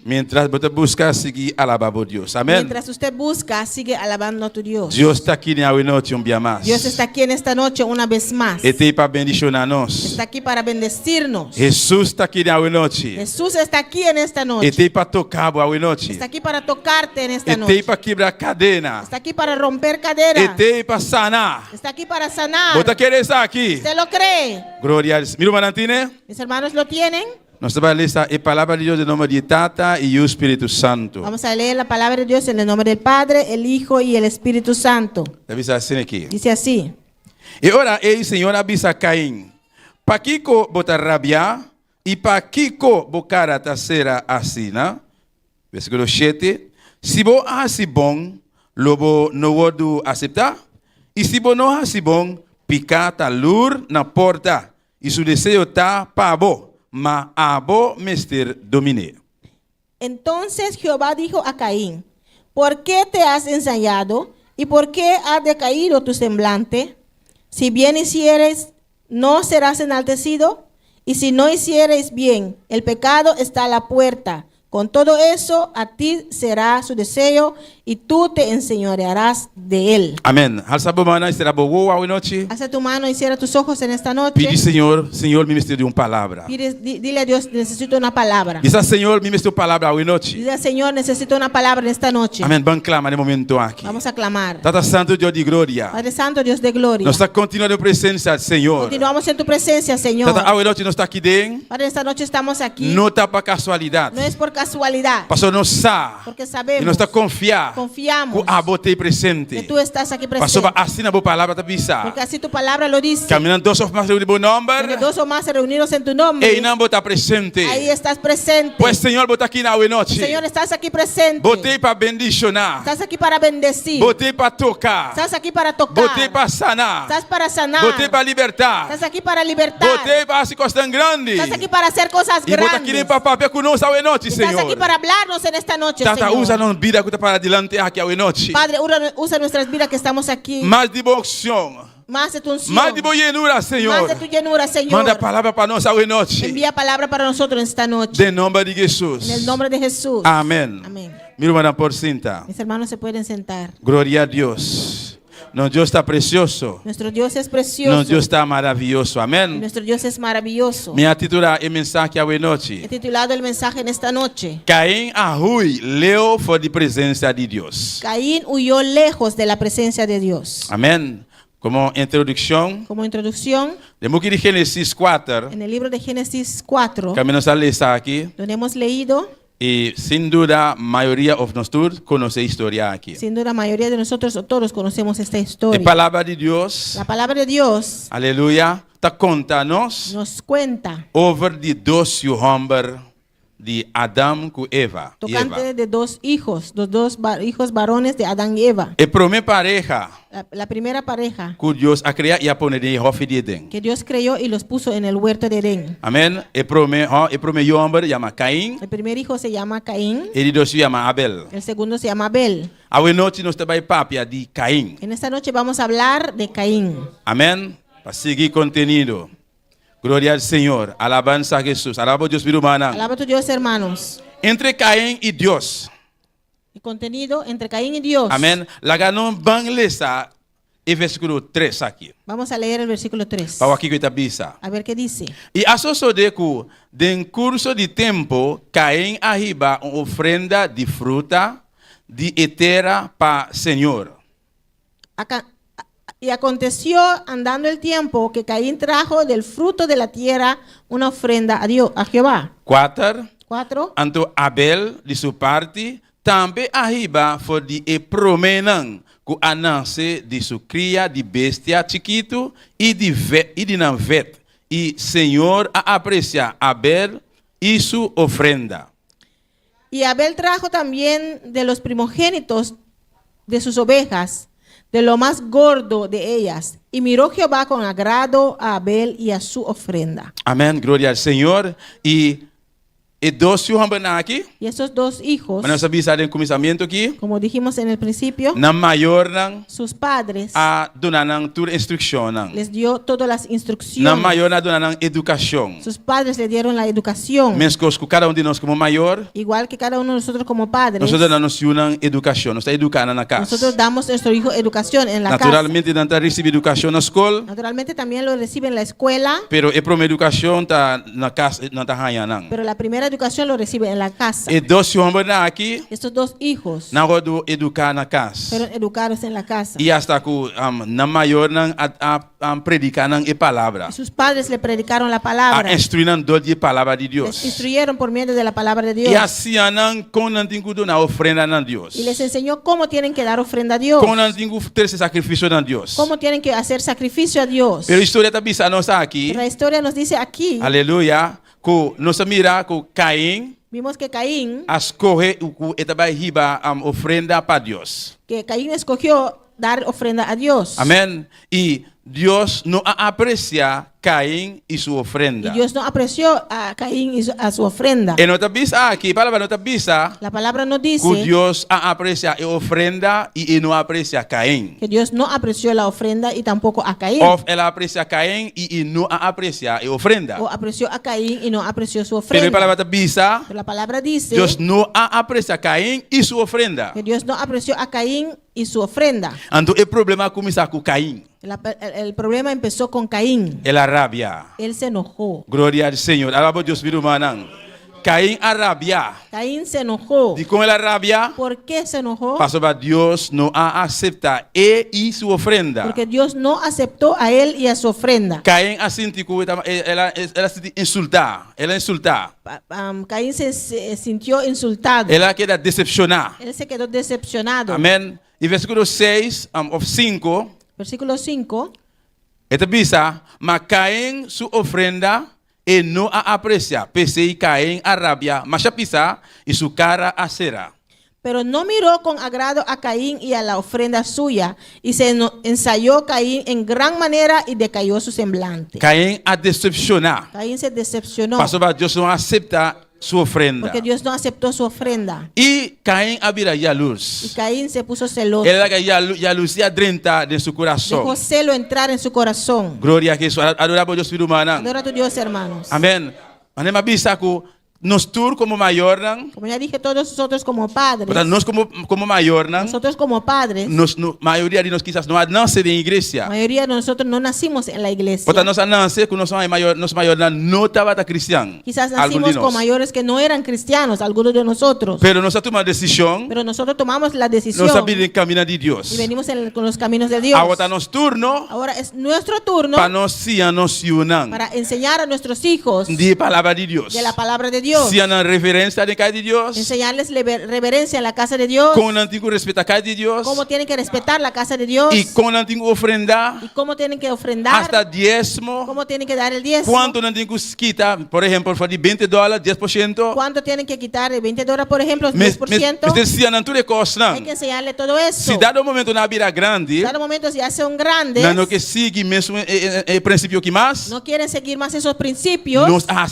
Mientras vos te buscas, sigue alabando a Dios. Amén. Mientras usted busca, sigue alabando a tu Dios. Dios está aquí en hoy noche un día más. Dios está aquí en esta noche una vez más. Este para bendicionarnos. Está aquí para bendecirnos. Jesús está aquí en hoy noche. Jesús está aquí en esta noche. Este para tocar hoy noche. Está aquí para tocarte en esta Este noche. para quebrar cadena. Está aquí para romper caderas. Este para sanar. Está aquí para sanar. ¿Vos te quieres estar aquí? ¿Usted lo cree? Gloria al Señor. Mira, Manantine. Mis hermanos lo tienen. Nos va a leer la palabra de Dios en nombre de Tata y el Espíritu Santo. Vamos a leer la palabra de Dios en el nombre del Padre, el Hijo y el Espíritu Santo. Debe ser así aquí. Dice así. Y ahora el Señor avisa a Caín. Pa Kiko bota rabia y pa Kiko bocara tercera asina. Versículo 7. Si vos haces bon, lobo no voy a aceptar. Y si vos no haces bon, pica talur na porta. Y su deseo está pa vos. Ma abo mester domine. Entonces Jehová dijo a Caín, ¿por qué te has ensayado y por qué ha decaído tu semblante? Si bien hicieres, ¿no serás enaltecido? Y si no hicieres bien, el pecado está a la puerta. Con todo eso, a ti será su deseo y tú te enseñorearás de él. Amén. Alza tu mano y será boa hoy noche. Alza tu mano y cierra tus ojos en esta noche. Pide, Señor, me mistre de una palabra. Dile a Dios, necesito una palabra. Dice, Señor, me mistre palabra hoy noche. Dile al Señor, necesito una palabra en esta noche. Amén. Van clama en el momento aquí. Vamos a clamar. Tata Santo, Dios de gloria. Padre Santo, Dios de gloria. Nos está continuando en presencia del Señor. Continuamos en tu presencia, Señor. Tata, hoy noche no está aquí dentro. Padre, esta noche estamos aquí. No está para casualidad. No es por casualidad. Pastor no sabe. Porque Y sabemos. no está confiar. Confiamos. Que a bote presente. Que tú estás aquí presente. Pastor va así na boa palavra te avisa. Porque así tu palabra lo dice. Caminando dos of más de bom Porque nombre. dos o más reunidos en tu nombre. E não botar presente. Ahí estás presente. Pues Señor, botar aqui na hoje noche. Señor, estás aquí presente. Botei para bendicionar. Estás aquí para bendecir. Botei para tocar. Estás aquí para tocar. Botei para sanar. Estás para sanar. Botei para libertar. Estás aquí para libertar. Botei para se costar grande. Estás aquí para hacer cosas E botar aqui nem grandes. para papel conosco hoje noche, Estás Señor. aquí para hablarnos en esta noche, Tata, Señor. usa nossa vida que para adelante aqui hoje noche. Padre, usa nuestras vidas que estamos aquí. Mais de boa unção. Más de tu unción. Mais de boa llenura, Más Senhor. de tu llenura, Señor. Manda a palavra para nós hoje noche. Envía palabra para nosotros esta noche. De nome de Jesus. En el nombre de Jesús. Amém. Amén. Mi hermana por cinta. Mis hermanos se pueden sentar. Glória a Deus. Nuestro Dios está precioso. Nuestro Dios es precioso. Nuestro Dios está maravilloso. Amén. Nuestro Dios es maravilloso. Me titular el mensaje hoy He noche. titulado el mensaje en esta noche. Caim arrui leu fora de presença de Deus. Caín huyó lejos de la presencia de Dios. Amém. Como introducción, Como introducción, de book de Génesis 4, en el libro de Génesis 4, caminamos a ler aqui. donde hemos leído, Y sin duda, mayoría de nosotros conoce historia aquí. Sin duda, la mayoría de nosotros o todos conocemos esta La historia. palabra de Dios, La palabra de Dios aleluya, te contanos nos cuenta over de dos hombres de Adán y Eva. tocante de dos hijos, los hijos varones de Adán y Eva. La primera pareja La primera pareja que Dios ha creado y ha puesto en el Hof de Edén. que Dios creyó y los puso en el huerto de Edén. Amén. El primer hombre se llama Caín. El primer hijo se llama Caín, El dos se llama Abel. el segundo se llama Abel. Hoy noche nos está papia de Caín. En esta noche vamos a hablar de Caín. Amén. Para seguir contenido. Gloria al Señor. Alabanza a Jesús. Alaba a Dios, mi hermana. Alaba a tu Dios, hermanos. Entre Caín y Dios. El contenido entre Caín y Dios. Amén. La ganó Banglesa el versículo 3 aquí. Vamos a leer el versículo 3. Para aquí que está bisa. A ver qué dice. Y a suceder que, en curso de tiempo, Caín arriba una ofrenda de fruta de etera para Señor. Y aconteció, andando el tiempo, que Caín trajo del fruto de la tierra una ofrenda a Dios, a Jehová. 4. Anto Abel, de su parte, también arriba fue de promenan que anance de su cría de bestia chiquito y de navet. Y Señor aprecia Abel y su ofrenda. Y Abel trajo también de los primogénitos de sus ovejas, de lo más gordo de ellas. Y miró Jehová con agrado a Abel y a su ofrenda. Amén, gloria al Señor. Y dos hombres aquí, Y esos dos hijos, vamos a avisar en comenzamiento aquí, como dijimos en el principio, na mayor nan sus padres a donar toda instrucción nan. les dio todas las Na instrucciones. mayor na donar educación. Sus padres le dieron la educación. Mescos que cada uno de nosotros como mayor, Igual que cada uno de nosotros como padres. nosotros damos una educación, nos está educando en la casa. Nosotros damos a nuestro hijo educación en la Naturalmente, no recibe educación en la escuela, casa. Naturalmente también lo recibe en la escuela, pero la primera educación está en la casa, no está allá. pero la primera educación lo recibe en la casa. Y dos hombres aquí, Estos dos hijos no pueden educar en la casa. fueron educados en la casa. Y hasta que na mayor nan predican la palabra. Y sus padres le predicaron la A palabra. instruir dos de palabra de Les Dios. instruyeron por medio de la palabra de Dios. Y así andan con una ofrenda a Dios. Y les enseñó cómo tienen que dar ofrenda a Dios. Con ese sacrificio a Dios. Cómo tienen que hacer sacrificio a Dios. Pero la historia está pisando aquí. Pero la historia nos dice aquí, Aleluya. Que nos mira que Caín vimos que Caín escoge esta riba ofrenda para Dios. escogió dar ofrenda a Dios. Amén. Y Dios no aprecia Caín y su ofrenda. Y Dios no apreció a Caín y a su ofrenda. En otra visa aquí, palabra no visa La palabra nos que dice Dios aprecia la ofrenda y no aprecia a Caín. que Dios no apreció la ofrenda y tampoco a Caín. O él aprecia a Caín y no aprecia la ofrenda. O apreció a Caín y no apreció su Pero la ofrenda. palabra visa, Pero la palabra dice Dios no aprecia a Caín y su ofrenda. que Dios no apreció a Caín y su ofrenda. Entonces el problema comienza con Caín. El problema empezó con Caín. La rabia. Él se enojó. Gloria al Señor. Alaba a Dios, mi hermano. Caín a rabia. Caín se enojó. Y con la rabia, ¿Por qué se enojó? pasó para Dios no acepta él y su ofrenda. Porque Dios no aceptó a él y a su ofrenda. Caín ha sentido insultar. Él insulta. Caín se sintió insultado. Él queda decepcionado. Él se quedó decepcionado. Amén. Y versículo 6 of 5. Versículo 5. Esta visa, mas Caín su ofrenda y no aprecia, pese y Caín a rabia, mas pisa y su cara acera. Pero no miró con agrado a Caín y a la ofrenda suya, y se ensayó Caín en gran manera y decayó su semblante. Caín a decepcionar. Caín se decepcionó Pasó para Dios no acepta su ofrenda. porque Dios no aceptó su ofrenda. Y Caín había Y luz. Caín se puso celoso. Él era ya lucía dentro de su Dejó corazón. celo entrar en su corazón. Gloria a Jesús. Adoramos a Dios, mi hermano. Adora a tu Dios, hermanos. Amén. Anema bisa que nosotros como mayor, Como ya dije, todos nosotros como padres, nos como mayor, nosotros como padres, mayoría de nos quizás no nace de la iglesia. mayoría de nosotros no nacimos en la iglesia. Porque nos nace que nos mayor no estaba cristiano. Quizás Algunos nacimos de con nos. mayores que no eran cristianos, algunos de nosotros. Pero nos tomamos decisión, Pero nosotros tomamos la decisión nos sabemos el camino de Dios. y venimos con los caminos de Dios. Ahora nos turno Ahora es nuestro turno para nos unan para enseñar a nuestros hijos de palabra de Dios. de la palabra de Dios. Dios. Se a reverência na casa de Deus. Enseñarles reverencia en la casa de Dios. Como não tem que respeitar a casa de Deus. Cómo tienen que respetar la casa de Dios. E como não tem que ofrendar. Y cómo tienen que ofrendar. Hasta diezmo. Cómo tienen que dar el diezmo. Quanto não tem que quitar, por exemplo, de $20, 10%. Cuánto tienen que quitar de $20, por ejemplo, 10%. Se não tudo costa. Hay que enseñarle todo eso. Se dado momento na vida grande. Cada momento se hace un grande. Não que siga mesmo princípio que mais. No quieren seguir más esos principios.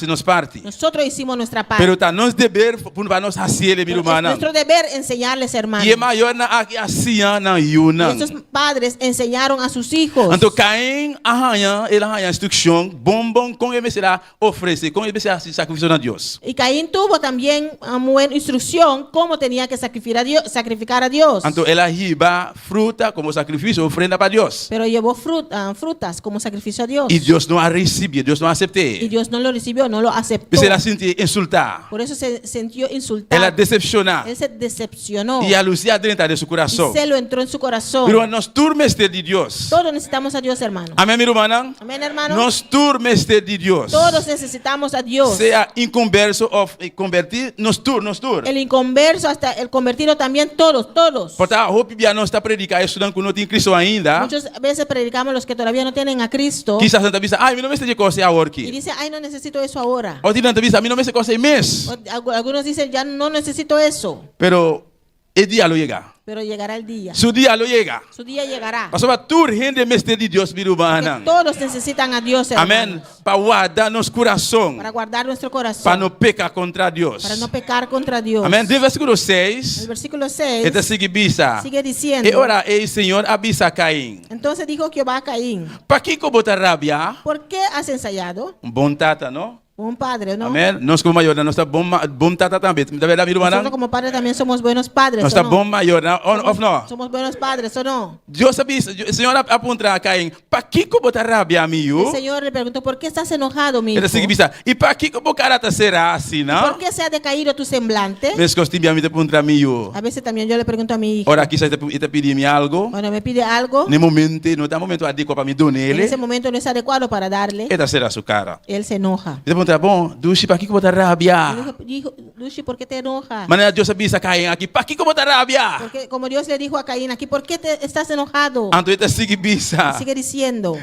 Nos parte. Nosotros hicimos nuestra parte. Pero está nos deber para nos hacer mi Es humana. nuestro deber enseñarles, hermanos. E é maior na assim na Y Yuna. esos padres enseñaron a sus hijos. Então Caim arranha instrução, bom com ele será oferecer, com ele será sacrificar a Deus. Y Caín tuvo también una buena instrucción cómo tenía que sacrificar a Dios. Então ela riba fruta como sacrifício, ofrenda para Deus. Pero llevó frutas como sacrificio a Dios. E Deus não a recebeu, Deus não Y aceitou. Dios no lo recibió, no lo aceptó. Porque ela sentiu insultar. Por eso se sintió insultado. Ela decepcionar. Él se decepcionó. E a luz dentro de seu Y coração. celo entró en su corazón. Pero nós turmeste de Deus. Todos necesitamos a Dios, hermano. Amém, minha irmã? Amén, hermano. Nós turmeste de Deus. Todos necesitamos a Dios. Sea inconverso ou convertir, nos tur. El inconverso hasta el convertido también, todos. Portanto, a hope não está predicando estudando que não tem Cristo ainda. Muchas veces predicamos los que todavía no tienen a Cristo. Quizás Santa Vista, ai, não me sei de coisa agora Y aqui. dice, ay, no necesito eso ahora. Ou Santa Vista, não me sei coisa mês. Algunos dicen, ya no necesito eso. Pero o dia lo chega. Pero llegará el día. Su dia lo chega. Su día llegará. Pastor, tu rende mestre de Deus, minha irmã. Porque todos necesitan a Dios, hermanos. Amém. Para guardar nosso coração. Para guardar nuestro corazón. Para não pecar contra Deus. Para no pecar contra Dios. Amém. De versículo El 6. versículo 6 Esta sigue bisa. sigue diciendo. E ora, el Senhor avisa a Caim. Entonces dijo Jehová a Caín, Para que botar rabia? ¿por qué has ensayado? Bom tata, não? Un padre, ¿no? Amém. Nós como maior, nós está bom tata também. Da verdade, minha Nosotros irmã. como padres también somos buenos padres, Nós ¿o está no? bom maior, ou não? Somos buenos padres, ¿o no? Deus avisa, o Senhor aponta a Caim. Para que botar rabia a mim? El Señor le preguntó, ¿por qué estás enojado, mi hijo? Ela sigue bisa. E para que o caráter será assim, não? ¿Por qué se ha decaído tu semblante? Ves que os timbia me aponta a mim. A veces también yo le pregunto a mi hijo, Ora, aqui você está pedindo algo. cuando me pide algo, No momento, não está momento adequado para me dar en nele. ese momento no es adecuado para darle, Esta será sua cara. él se enoja. Ele aponta, bom, Dushi, para que botar rabia? Dijo, Lucy, ¿por qué te enojas? Maneira Deus avisa a Caim aqui. Para que botar rabia? Porque como Dios le dijo a Caín aquí, ¿por qué te estás enojado? Então ele sigue bisa. Sigue diciendo,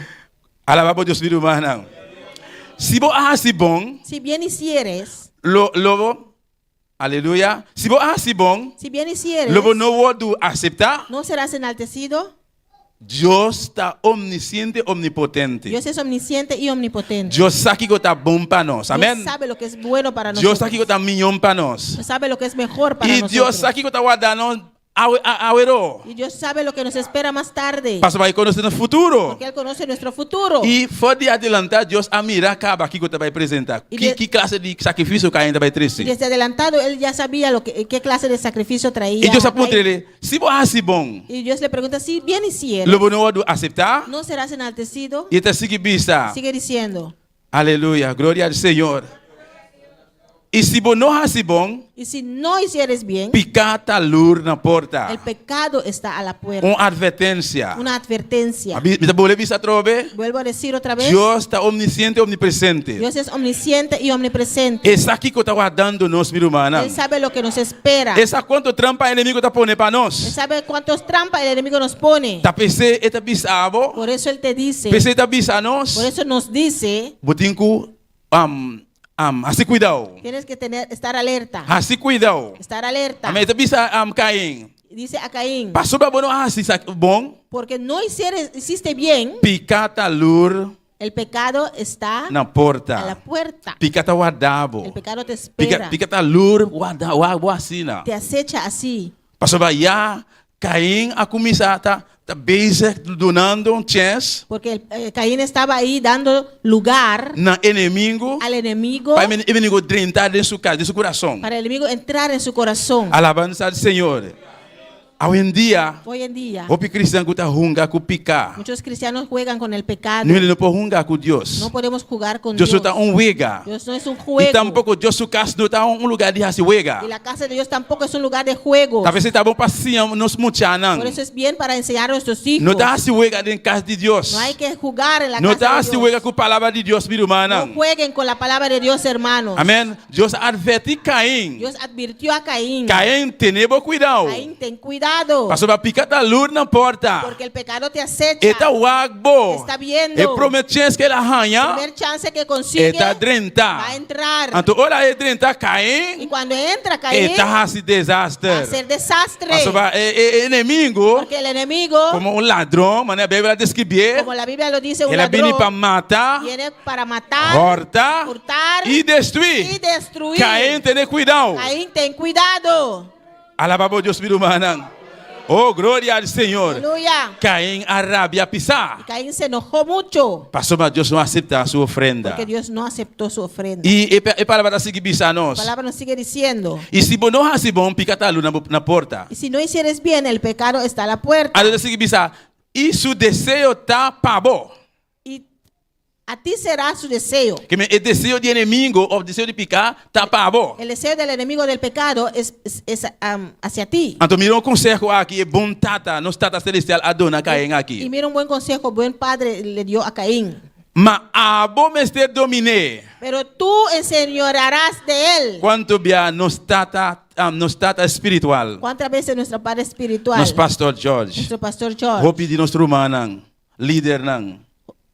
Alaba por Deus, meu irmão. Se você assim bom, si bien hicieres, lobo, aleluia. Se você assim bom, si bien hicieres, lobo não pode aceitar. ¿no serás enaltecido? Deus está omnisciente, omnipotente. Dios es omnisciente y omnipotente. Deus sabe que está bom para nós. Amém. Dios sabe lo que es bueno para Deus nosotros. sabe que está melhor para nós. Dios sabe lo que es mejor para E Deus nosotros. sabe que está guardando ao herói. Y Dios sabe lo que nos espera más tarde. Para vai conhecer no futuro. Porque Él conoce nuestro futuro. E pode adiantar, Deus a mirar acaba aqui que você vai apresentar. E Que classe de sacrifício que ainda vai Y trazer? desde adelantado Él ya sabía qué clase de sacrificio traía. E Deus aponta ele, se você assim bom, Y Dios le pregunta, si bien hicieres, lobo não pode aceitar? ¿no serás enaltecido? E está seguindo bisa. Sigue diciendo, Aleluia, glória ao Senhor. E se você não assim bom, y si no hicieres bien, picata lur na porta. el pecado está a la puerta. Uma advertência. Una advertencia. Me boleh bisa trobe? Vuelvo a decir otra vez, Deus está omnisciente, omnipresente. Dios es omnisciente y omnipresente. Essa aqui que está guardando nós, minha irmã. Él sabe lo que nos espera. Essa quanto trampa o inimigo está pondo para Él nós. sabe cuántos trampas el enemigo nos pone. Tá PC eta bisabo. Por eso Él te dice, PC eta bisa nós. por eso nos dice, Botinku assim cuidado. tienes que estar alerta. Assim cuidado. Estar alerta. Amém. Eta bisa Caim. Dice a Caín, Passou para bueno assim bom. porque no hiciste bien, Picata lur el pecado está na a la porta. puerta. Picata guardabo. El pecado te espera. Picata lur guardabo assim na. Te acecha así. Passou para já Caim a começar tá bezig donando chance Porque Caín estaba ahí dando lugar na inimigo. al enemigo, Para o inimigo dentro de sua casa, de seu coração. para el enemigo entrar en su corazón. Alabança ao Senhor. Hoy en día, Hoy en día, o cristiano que hunga ku pica. muchos cristianos juegan con el pecado. No ele não hunga ku Deus. No podemos jugar con Deus Dios. está huega. Dios no es un E juego. tampouco Deus su casa não está lugar de se huega. Y la casa de Dios tampoco es un lugar de juego. Talvez está bom para sim nos muchanan. Por eso es bien para enseñar a nuestros hijos. Não está se huega en casa de Deus. No hay que jugar en la Não casa está de se Dios. huega com a palavra de Deus, meu irmão. No jueguen con la palabra de Dios, hermanos. Amém. Deus adverte Caim. Dios advirtió a Caín. Caim, tenebo cuidado. Caín, ten cuidado. Pastor vai picar da luz na porta. Porque el pecado te acecha. Eta wagbo. Está viendo. E prometias que ele arranha. Primer chance que consigue Eta va drenta. a entrar. Então, ora é drenta Y Caim. cuando entra Caín, Eta hasi desastre. va a ser desastre. Pastor vai inimigo. Porque el enemigo, Como ladrão, mas a Bíblia descreve. como la Biblia lo dice, un Ele vem para ladrón matar, viene para matar, hurtar hurtar e destruir. y destruir. Caim, tenha cuidado. Caín, ten cuidado. Alaba a Deus, meu irmão. Oh, glória ao Senhor. Aleluya. Caim arrabia pisar. Caín se enojó mucho Pastor, mas Deus não aceita a sua ofrenda. porque Dios no aceptó su ofrenda. E a palavra seguir pisar La nós. palabra nos sigue diciendo, E se você não faz bom, pica a luz na porta. y si no hicieres bien, el pecado está a la puerta. A Deus seguir pisar. E seu desejo está para bom. Y a ti será su deseo. Que o desejo de inimigo, ou o desejo de picar, está para bom. El deseo del enemigo del pecado es hacia ti. Então, mira consejo aqui, é bom tata, nos tata celestial, a dona Caim Y aqui. mira un buen consejo, buen padre le dio a Caín. Mas a bom mestre domine. Pero tú enseñorearás de él. Quanto bem nos tata espiritual. ¿Cuántas veces nuestro padre espiritual, Nos pastor George. nuestro pastor George, Vou pedir nosso irmão, líder, não.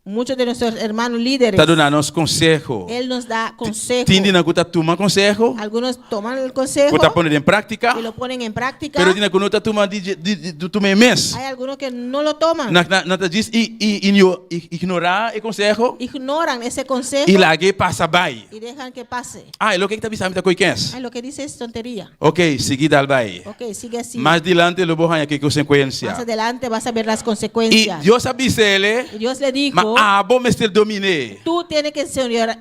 muchos de nuestros hermanos líderes, Está dando nos consejo. él nos da consejo. Tindi na kuta tuma consejo. Algunos toman el consejo Kuta poner em prática. y lo ponen en práctica. Pero dina kuta tuma de tuma mes. Hay algunos que no lo toman. Na diz ignorar o consejo Ignoran ese consejo e largue passa by. y dejan que pase. Ah, lo que está pensando tá coiquens. Ay, lo que dice es tontería. Ok, seguida al by. Ok, sigue así. Mais dilante lo bohan aqui consequência. Más adelante vas a ver las E consecuencias. Deus avisele. Y Dios le dijo, Mas a bom mestre domine. tú tienes que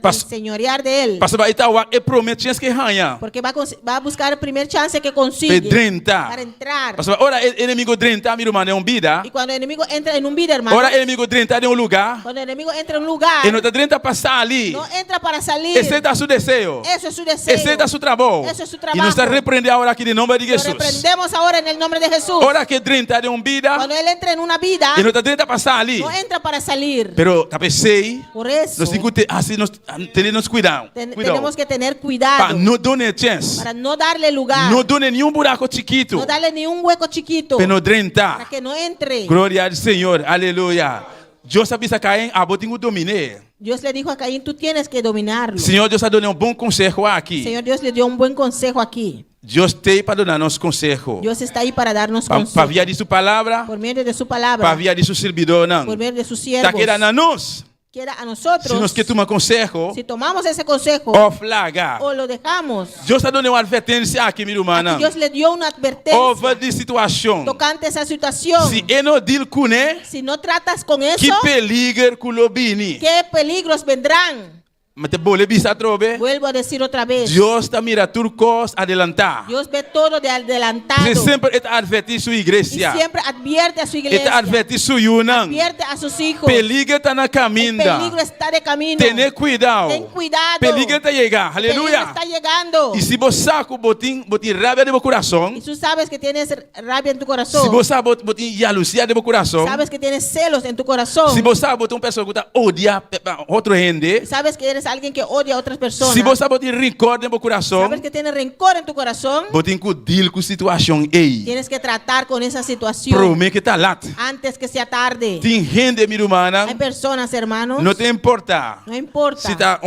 Pas- señorear de él. Pastor vai estar e promete que ranha. Porque va a buscar el primer chance que consigue Pedrenta. para entrar. Pastor, ora inimigo drenta, meu irmão, é vida. Y cuando el enemigo entra en un vida, hermano, Ora inimigo drenta em lugar. cuando el enemigo entra en un lugar, E não está drenta passar ali. no entra para salir. Esse é seu desejo. Eso es su deseo. Esse é seu trabalho. Eso es su E trabajo. nos está repreendendo agora aqui em nome de Lo Jesus. reprendemos ahora en el nombre de Jesús. Ora que drenta em vida. Cuando él entra en una vida, E não está drenta passar ali. no entra para salir. Pero talvez sei. Por eso Nós temos que ter cuidado. tenemos que tener Para cuidado não dar chance. para no darle lugar, Não dar nenhum buraco chiquito. no darle ni un hueco chiquito Para não para drenta. que no entre. Glória ao Senhor. Aleluia. Deus sabe se Caim, a botinho domine. Dios le dijo a Caín, tú tienes que dominarlo. Senhor Deus está dando bom consejo aqui. Señor Dios le dio un buen consejo aquí. Deus tem para dar nosso consejo. Dios está ahí para darnos Para consejo. via de sua palavra, Por medio de su para palabra, via de seu servidor não. por medio de sus Está siervos. querendo a nós. Quiera a Se nosotros, nós que tomar consejo, si tomamos ese consejo ó flaga. o lo dejamos, Deus está dando uma advertência aqui, meu irmão. aquí Dios le dio una Ó, advertencia de situação. tocante esa situación. Se ele não dil com ele, Si no tratas con eso, que peligro com o bini. ¿qué peligros vendrán? Mas te bole bisa trobe. Vuelvo a decir otra vez. Deus está mira turcos adelantar. Dios ve todo de adelantado. Você sempre está advertir sua Y igreja. siempre advierte a su iglesia. Está advertir sua yunang. Advierte a sus hijos. Peligro está na El caminho. peligro está de camino. Tenha cuidado. Ten cuidado. Peligro está chegar. El peligro Aleluia. está llegando. E se você saco botin rabia de meu coração, Y tú sabes que tienes rabia en tu se corazón. você botin jalusia de meu coração, Sabes que tienes celos en tu corazón. se você botin pessoa que odia outro gente, Sabes que eres alguien que odia a otras personas. se você botin rancor de meu coração, Sabes que tienes rencor en tu corazón. botin que deal com situação ei. Tienes que tratar con esa situación Prome que tá lá. antes que sea tarde. Tem gente, minha irmã, Hay personas, hermanos, não te importa. no importa Se está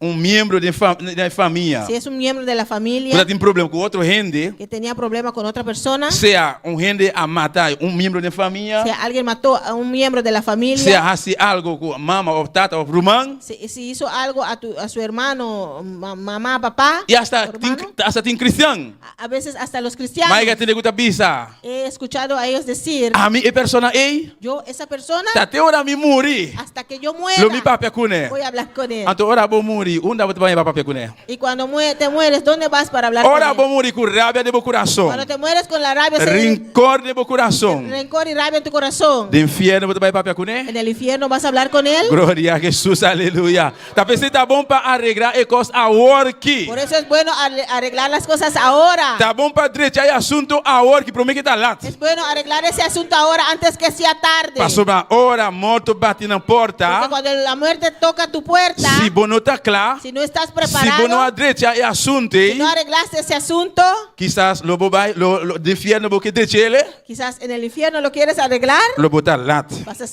membro da família, si es un miembro de la quando familia tem problema com outro gente, que tenía problema con otra persona, seja gente a matar membro da família, si alguien mató a un miembro de la familia, seja algo com mama ou tata ou irmão, si hizo algo a su hermano, mamá, papá, E hasta o hermano, tem cristão. a veces hasta los cristianos, Mas que tem que bisa. he escuchado a ellos decir, A mim e persona ei, yo, esa persona, até hora me muri. hasta que yo muera, Lo mi papia kune. voy a hablar con él. Anto ora bo muri, unda bote banha papia kune. Y cuando te mueres, ¿dónde vas para hablar Ora con bo él? muri com rabia de bo coração. Cuando te mueres con la rabia, Rincor de bo coração. rencor y rabia en tu corazón, De inferno bote banha papia kune. en el infierno vas a hablar con él. Glória a Jesus, aleluia. Tá pensando tá bom para arreglar e cos a work. Por eso es bueno arreglar las cosas ahora. Tá bom para direito aí assunto a work, para mim que tá lá. Es bueno arreglar ese asunto ahora antes que sea tarde. Passou uma hora, morto bate na Porque porta. cuando la muerte toca tu puerta, Se bom não tá claro, si no estás se preparado, bom não a direito é assunto, si no arreglaste ese asunto, quizás lo bobai, lo de inferno bo que direito ele, quizás en el infierno lo quieres arreglar, lo botar lá. vas a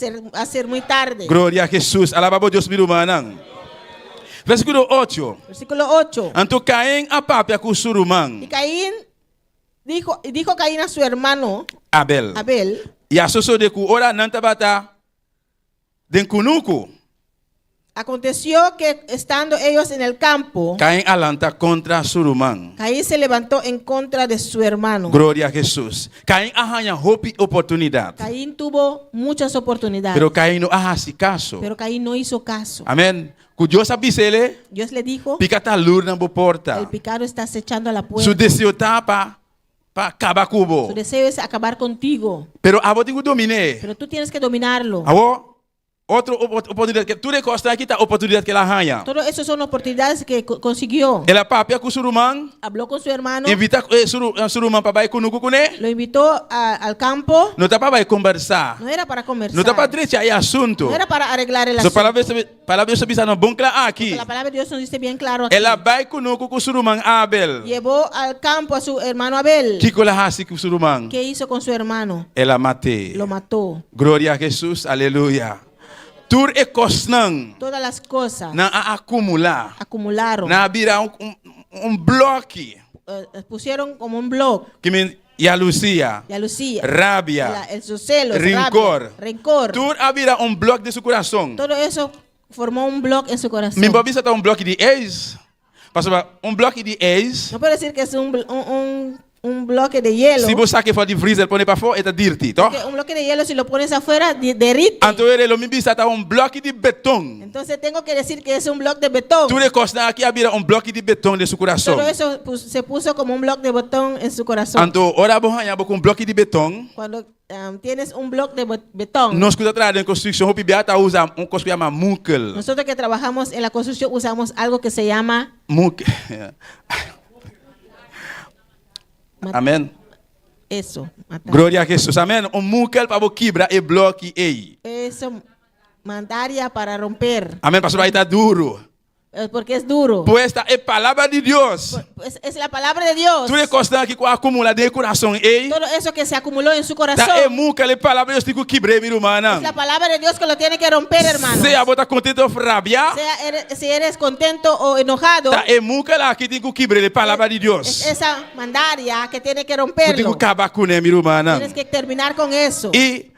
ser muy tarde. Glória a Jesus. Alabado Deus meu irmão. Versículo 8. Versículo 8. Anto Caim a papia com Y surumang Caín dijo Caín a su hermano Abel. Abel, E a soso de ku ora nanta bata den kunuku. aconteció que estando ellos en el campo, Caim alanta contra surumang. Caín se levantó en contra de su hermano. Glória a Jesus. Caim arranha hope oportunidade. Caín tuvo muchas oportunidades, Pero Caim não arrasi caso. pero Caín no hizo caso. Amém. Ku Deus abisele, Dios le dijo, pica tá lur na bo porta. el pecado está acechando a la Su puerta. deseo tá pa acabar Su cubo. deseo es acabar contigo, Pero abo tengo domine. pero tú tienes que dominarlo. Abo outra oportunidade que tu recosta aqui tá oportunidade que ela arranha. Todo eso son oportunidades que consiguió. Ela papia com surumang, Habló con su hermano, invita surumang para vai kunuku kune. lo invitó al campo. Não tá para vai conversar. No era para conversar, Não tá para direito aí assunto. no era para arreglar el So asunto. palavra sobre isso não bom claro aqui. La palabra de Dios nos dice bien claro aquí. Ela vai kunuku com surumang Abel. Llevó al campo a su hermano Abel. Kiko la hasi com surumang. ¿Qué hizo con su hermano? Ela mate. Lo mató. Glória a Jesus, aleluia. Tur e kosnang Todas las cosas na acumular. acumularon. Na vira bloque. Pusieron como un blog. Que me e a Lucia. Y a Lucía. Rabia. El celos, Rencor. rabia, rencor. Tur a vira bloque de seu coração. Todo eso formó un blog en su corazón. Minha babisa tá bloque de ex. Pastor, bloque de ex. No puedo decir que es un bloque de hielo. Se você quer falar de freezer, põe para fora, é dirty, tá? Porque un bloque de hielo, si lo pones afuera, derrite. Então ele me bisa tá bloque de betão. Entonces tengo que decir que es un bloque de betón. Tu recosta aqui a vira bloque de betão de seu coração. Todo eso se puso como un bloque de betón en su corazón. Então, ora bom hanha com bloque de betão. Cuando tienes un bloque de betón, Nós que trabalhamos em construção, o pibiata usa coisa que chama munkel. nosotros que trabajamos en la construcción usamos algo que se llama Munkel. Amém. eso. matar. Glória a Jesus. Amém. Munkel para quebrar e bloque aí. Eso, mandaria para romper, Amém. Pastor, aí tá duro. porque es duro. Pois esta é palavra de Deus. Es la palabra de Dios. Tu recosta aqui com acumula de coração aí. Todo eso que se acumuló en su corazón Tá é munkel é palavra de Deus que quebrei, meu irmão. es la palabra de Dios que lo tiene que romper, hermano. Se a bota contente ou rabia. Si eres contento o enojado, Tá é munkel aqui tem que quebrar a palavra de Deus. es esa mandaria que tiene que Tem romperlo. que acabar com ele, meu irmão. Tienes que terminar con eso. E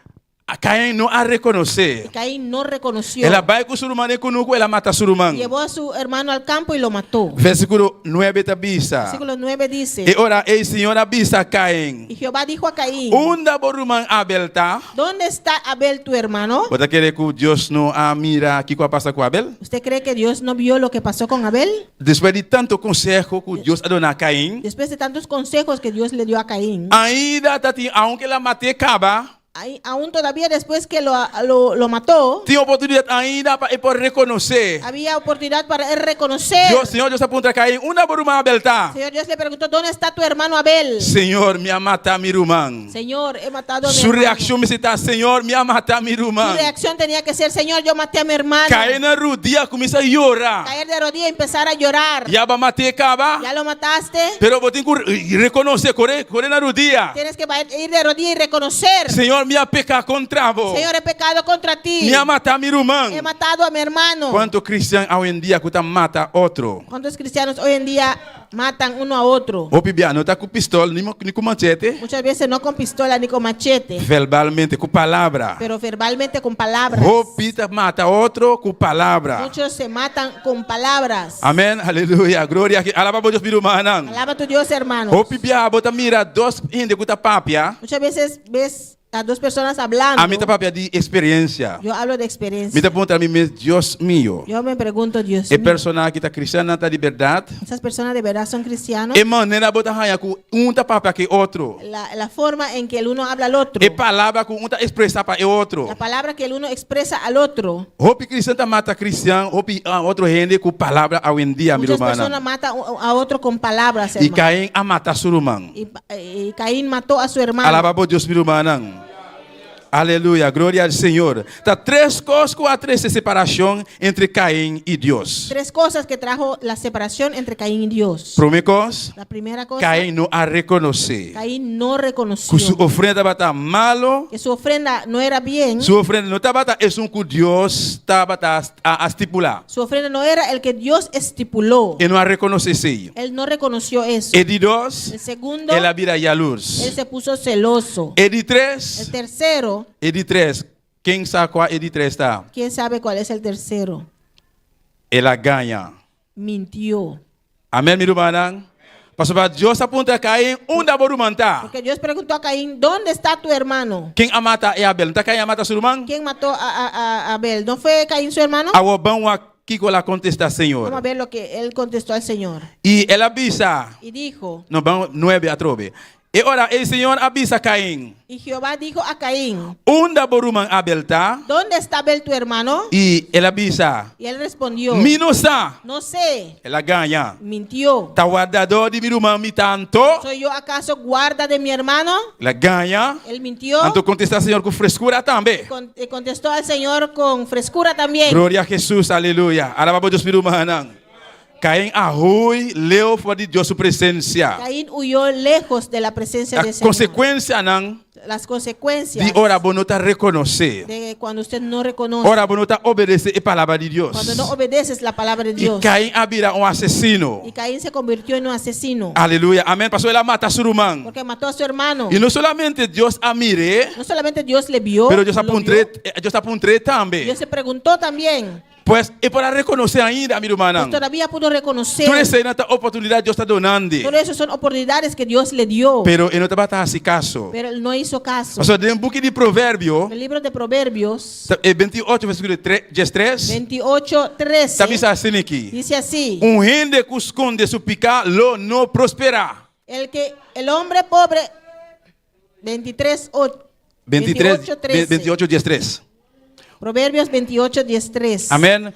a Caim não a reconhecer. Caín no reconoció. Ela vai com o surumão e conosco, ela mata o surumão. Llevó a su hermano al campo y lo mató. Versículo 9 da bisa. Versículo 9 dice, E ora, ei, Senhor, bisa Caim. y Jehová dijo a Caín, Onda borumang Abel tá? ¿dónde está Abel tu hermano? Você quer que Deus não a mira aqui com a passa com Abel? ¿Usted cree que Dios no vio lo que pasó con Abel? Depois de tanto conselho que Deus a dona a Caim, Después de tantos consejos que Dios le dio a Caín, ainda tá aunque ela mate caba, aún todavía después que lo mató, tem oportunidade ainda para por reconhecer. había oportunidad para él reconocer. Senhor, Deus aponta a Caim, onda borumang Abel tá? Señor, Dios le preguntó, ¿dónde está tu hermano Abel? Senhor, me mata meu irmão. Señor, he matado a mi Sua hermano. reação me está, Senhor, me mata meu irmão. Su reacción tenía que ser, Señor, yo maté a mi hermano. Cair na rodilha, começa a chorar. Caer de rodillas y empezar a llorar. Já vai matar caba, ¿Ya lo mataste? pero vou ter que reconhecer, correr na rodilha. Tienes que ir de rodillas y reconocer. Senhor, Senhor, me ha pecado contra vos. Señor, he pecado contra ti. Me ha matado a mi irmão. He matado a mi hermano. ¿Cuántos cristianos hoy en día que mata otro? ¿Cuántos cristianos hoy en día matan uno a otro? O pibia, no está con pistola ni con machete. Muchas veces no con pistola ni con machete, Verbalmente, con palabra. pero verbalmente con palabras. O pita mata otro con palabra. Muchos se matan con palabras. Amén, aleluya, gloria. Alaba a Dios, mi hermano. Alaba a tu Dios, hermano. O pibia, bota mira dos gente que papia. Muchas veces ves a dos personas hablando. A mí te papia de experiencia. Yo hablo de Me experiencia. te pregunta a mí mismo, Dios mío. Yo me pregunto, Dios É mío, personagem que está cristiana, está de verdade. ¿esas personas de verdad son cristianos? É maneira bota raia com tá papia que outro. La forma en que el uno habla al otro. É palavra com tá expressar para outro. La palabra que el uno expresa al otro. Hope cristão tá mata cristão, hope outro gente com palavra ao em dia, meu Muchas irmão. personas matan a otro con palabras, E hermano. Caim a matar seu irmão. Y Caín mató a su hermano. Alaba a Deus, meu irmão. Aleluia, glória ao Senhor. Tá três coisas com a três separação entre Caim e Deus. Tres cosas que trajo la separación entre Caín y Dios. Primeira coisa, La primera cosa, Caim não a reconhecer. Caín no Que reconoció sua ofrenda bata malo. que su ofrenda no era bien. Sua ofrenda não estava é que Deus estava a estipular. Su ofrenda no era el que Dios estipuló. E não a reconhecer. Él no reconoció eso. E de dois, El segundo, ela vira a él luz. se puso celoso. E de El três, tercero, quem sabe qual é de três está? ¿quién sabe cuál es el tercero? Ela ganha. Mintió. Amém, meu irmão? Pastor, Deus aponta a Caim, onde a borumanta? Porque Dios preguntó a Caín, ¿dónde está tu hermano? Quem a mata é Abel. Não está Caim a mata seu irmão? ¿Quién mató a Abel? ¿No fue Caín su hermano? A bom aqui com ela contesta, Vamos a Senhor. ver lo que él contestó al Señor. E ela avisa, Y dijo, não vamos 9 a 9. E ora, o Senhor avisa Caim, y Jehová dijo a Caín, onde a boruman Abel está? ¿dónde está Abel tu hermano? E ela avisa, Y él respondió, Minosa, no sé, ela ganha. mintió. Está guardador de meu irmão, me tanto. ¿Soy yo acaso guarda de mi hermano? Ela ganha. Él mintió. Então contesta Senhor com frescura também. Contestó al Señor con frescura también. Glória a Jesus, aleluia. Alaba a Deus, meu irmão. Caim arrui, leu fora de Deus sua presença. Caín huyó lejos de la presencia A del Señor. consequência não Las consecuencias de ora bonota reconhecer. de cuando usted no reconoce, Ora bonota obedecer a palavra de Deus. cuando no obedeces la palabra de E Dios. Caim vira assassino. Y Caín se convirtió en un asesino Aleluia. Amém. Pastor, ela mata seu irmão. porque mató a su hermano. E não solamente Deus a mire, No solamente Dios le vio, pero Deus lo vio, apontou também. Dios se preguntó también. Pues é para reconhecer ainda, meu irmão. Pues todavía pudo reconocer. Toda essa oportunidade Deus está dando. Todo eso son oportunidades que Dios le dio. Pero ele não estava a esse caso. Pero él no hizo caso. Pastor, tem book de provérbio, El libro de Proverbios 28, versículo 3. 28:13 Sabe assim aqui? dice así: Rende que esconde su pecado não prospera. el hombre pobre 28, 13. Proverbios 28:13. Amém.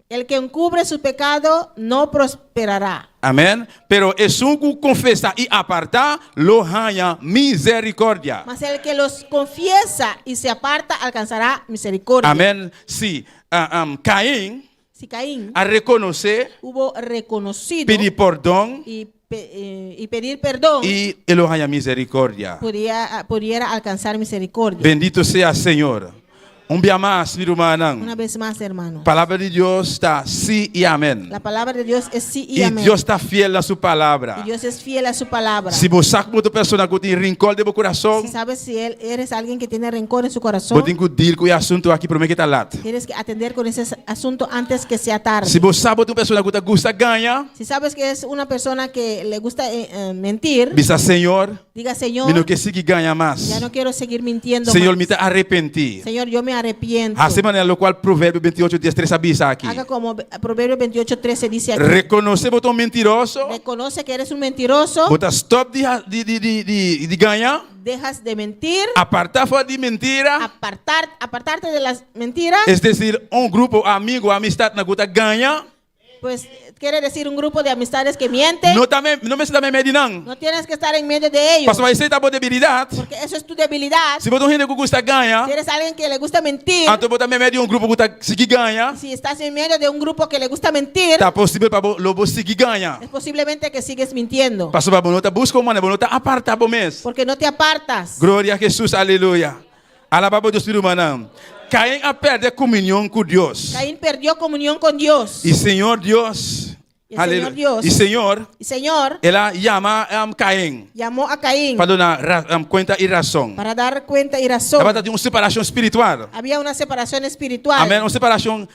El que encubre su pecado no prosperará. Amém. Pero es un que confessa e aparta, lo ganha misericórdia. Mas el que los confiesa y se aparta alcanzará misericordia. Amém. Si Caim Si Caín a reconocer, hubo reconocido pedir perdão y pedir perdón, e ele ganha misericórdia. pudiera alcanzar misericordia. Bendito sea Senhor. Dia mais, meu irmão. Una vez más, hermano. Palavra de Deus está sim e amém. La palabra de Dios es sí y E amén. Deus está fiel a sua palavra. Y Dios es fiel a su palabra. Se você sabe como outra pessoa que tem rincón de meu coração, Si sabes si eres alguien que tiene rencor en su corazón, eu tenho que deal com o assunto aqui para mim que está lá. tienes que atender con ese asunto antes que sea tarde. Se você sabe outra pessoa que gosta ganha, Si sabes que es una persona que le gusta mentir, diga Senhor, diga: me Señor, não quer seguir ganhar mais. ya no quiero seguir mintiendo Senhor, más. me está arrepentir. Señor, yo me arrepiento. A semana no qual Provérbio 28, 13 avisa aqui. Haga como Proverbio 28:13 dice aquí. Reconocer botão mentiroso, Reconoce que eres un mentiroso, bota stop de ganhar, dejas de mentir, apartar fora de mentira. apartarte de las mentiras. Es decir, grupo amigo, amistad na gota ganha. Pues quiere decir un grupo de amistades que mienten. não me está me medinando. No tienes que estar en medio de ellos. Pastor, vai ser a boa debilidade. Porque eso es tu debilidad. Se você não que gusta ganha, Si eres alguien que le gusta mentir, então botar me medir grupo que gusta seguir ganha, si estás en medio de un grupo que le gusta mentir, tá possível para lobo seguir ganha. es posiblemente que sigues mintiendo. Pastor, para bonota busca uma, bonota apartar bom mês. Porque no te apartas. Glória a Jesus, aleluia. Alabado Deus, filho humano. Caim a perder comunhão com Deus. Caín perdió comunión con Dios. E Senhor Deus, Y el Señor Dios. E Senhor, Y Señor ela chama Caim llamó a Caín para dar conta e razão. para dar cuenta y razón. Ela tem uma separação espiritual. Había una separación espiritual. Amém. Uma separação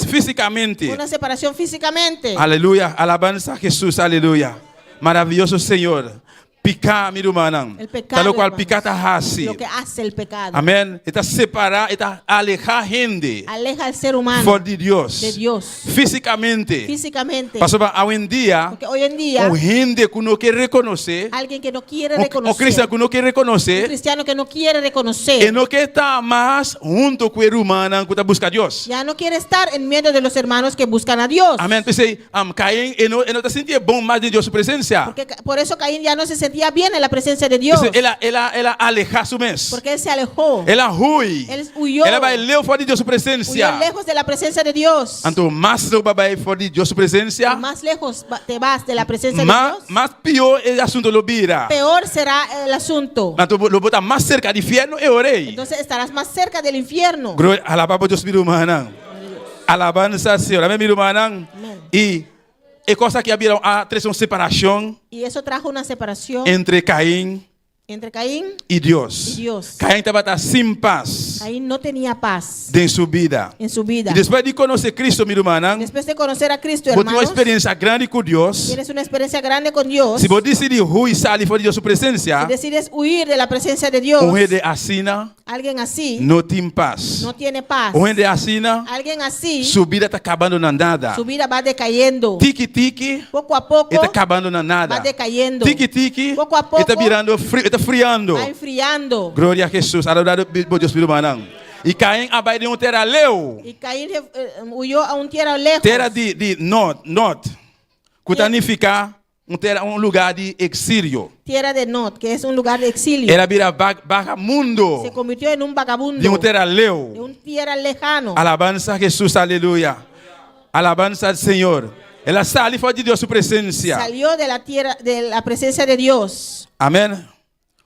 fisicamente. Una separación físicamente. Aleluia. Alabanza a Jesus, aleluia. Maravilhoso Senhor. Picar, meu irmão. El pecado, Tal qual hermanos. picar tá raci. Lo que hace el pecado. Amém. Está separar, está alejar gente Aleja al ser humano fora de Deus. de Dios. Fisicamente. Físicamente. Pastor, hoje em dia, Porque hoy en día, o gente que não quer reconhecer, alguien que no quiere o reconocer, cristão que não quer un reconhecer, cristiano que no quiere e reconocer, não quer estar mais junto com o humano que está buscando Deus. ya no quiere estar en medio de los hermanos que buscan a Dios. Amém. Pensei, Caim, e não está sentindo bom mais de Deus sua presença. Porque por eso Caín ya no se sentía bien en la presencia de Dios. Ela alejar su mês. Porque él se alejó. Ela rui. Él huyó. Ela vai leu fora de Deus sua Huyó presença. lejos de la presencia de Dios. Então, mais tu vai fora de Deus sua presença, Más lejos te vas de la presencia de mais Dios, pior é o assunto lo vira. peor será el asunto. Então, lo botar mais cerca do inferno e orei. Entonces estarás más cerca del infierno. Alabado Deus, meu irmão. Alabança, Senhor. Amém, meu irmão. E coisa que havia a uma separação Y eso trajo una separación entre Caim entre Caín e Deus. y Dios. Caim estava sem paz Caín no tenía paz em sua vida. en su vida. E depois de conhecer Cristo, meu irmão, Después de conocer a Cristo, você tem uma hermanos, experiência grande com Deus. tienes una experiencia grande con Dios. Se você decidir ruir, sair fora de Deus sua presença, Si decides huir de la presencia de Dios, rei assina, alguien así não tem paz. no tiene paz. Rei assina, Alguien así, sua vida está acabando na nada. su vida va decayendo. Tique-tique, Poco a poco está acabando na nada. va decayendo. Tique-tique, Poco a poco, está virando frio, está friando. Va enfriando. Glória a Jesus. Adorado por Deus, meu irmão. E Caim abaixo de terra leu. Y Caín huyó a un tierra lejos. Terra de norte. Que significa lugar de exílio. Tierra de Nod, que es un lugar de exilio. Era vira vagamundo. Se convirtió en un vagabundo. De terra de leu. un tierra lejano. Alabanza a Jesus, aleluia. Alabanza al Senhor. Ela saiu fora de Deus, sua presença. Salió de la tierra, de la presencia de Dios. Amém.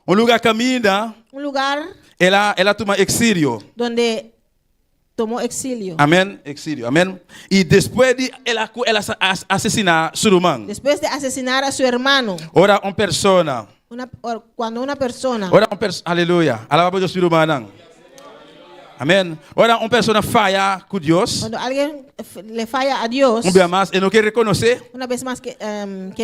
Lugar caminha, Un lugar ela toma exílio. donde tomó exilio. Amém. Exílio. Amém. E depois de ela assassinar seu irmão. Después de asesinar a su hermano, Ora uma pessoa. cuando una persona, Ora uma pessoa. Aleluia. Alaba Deus, meu irmão. Amém. Ora uma pessoa falha com Deus. cuando alguien le falla a Dios, Vez mais, e não quer reconhecer. una vez más que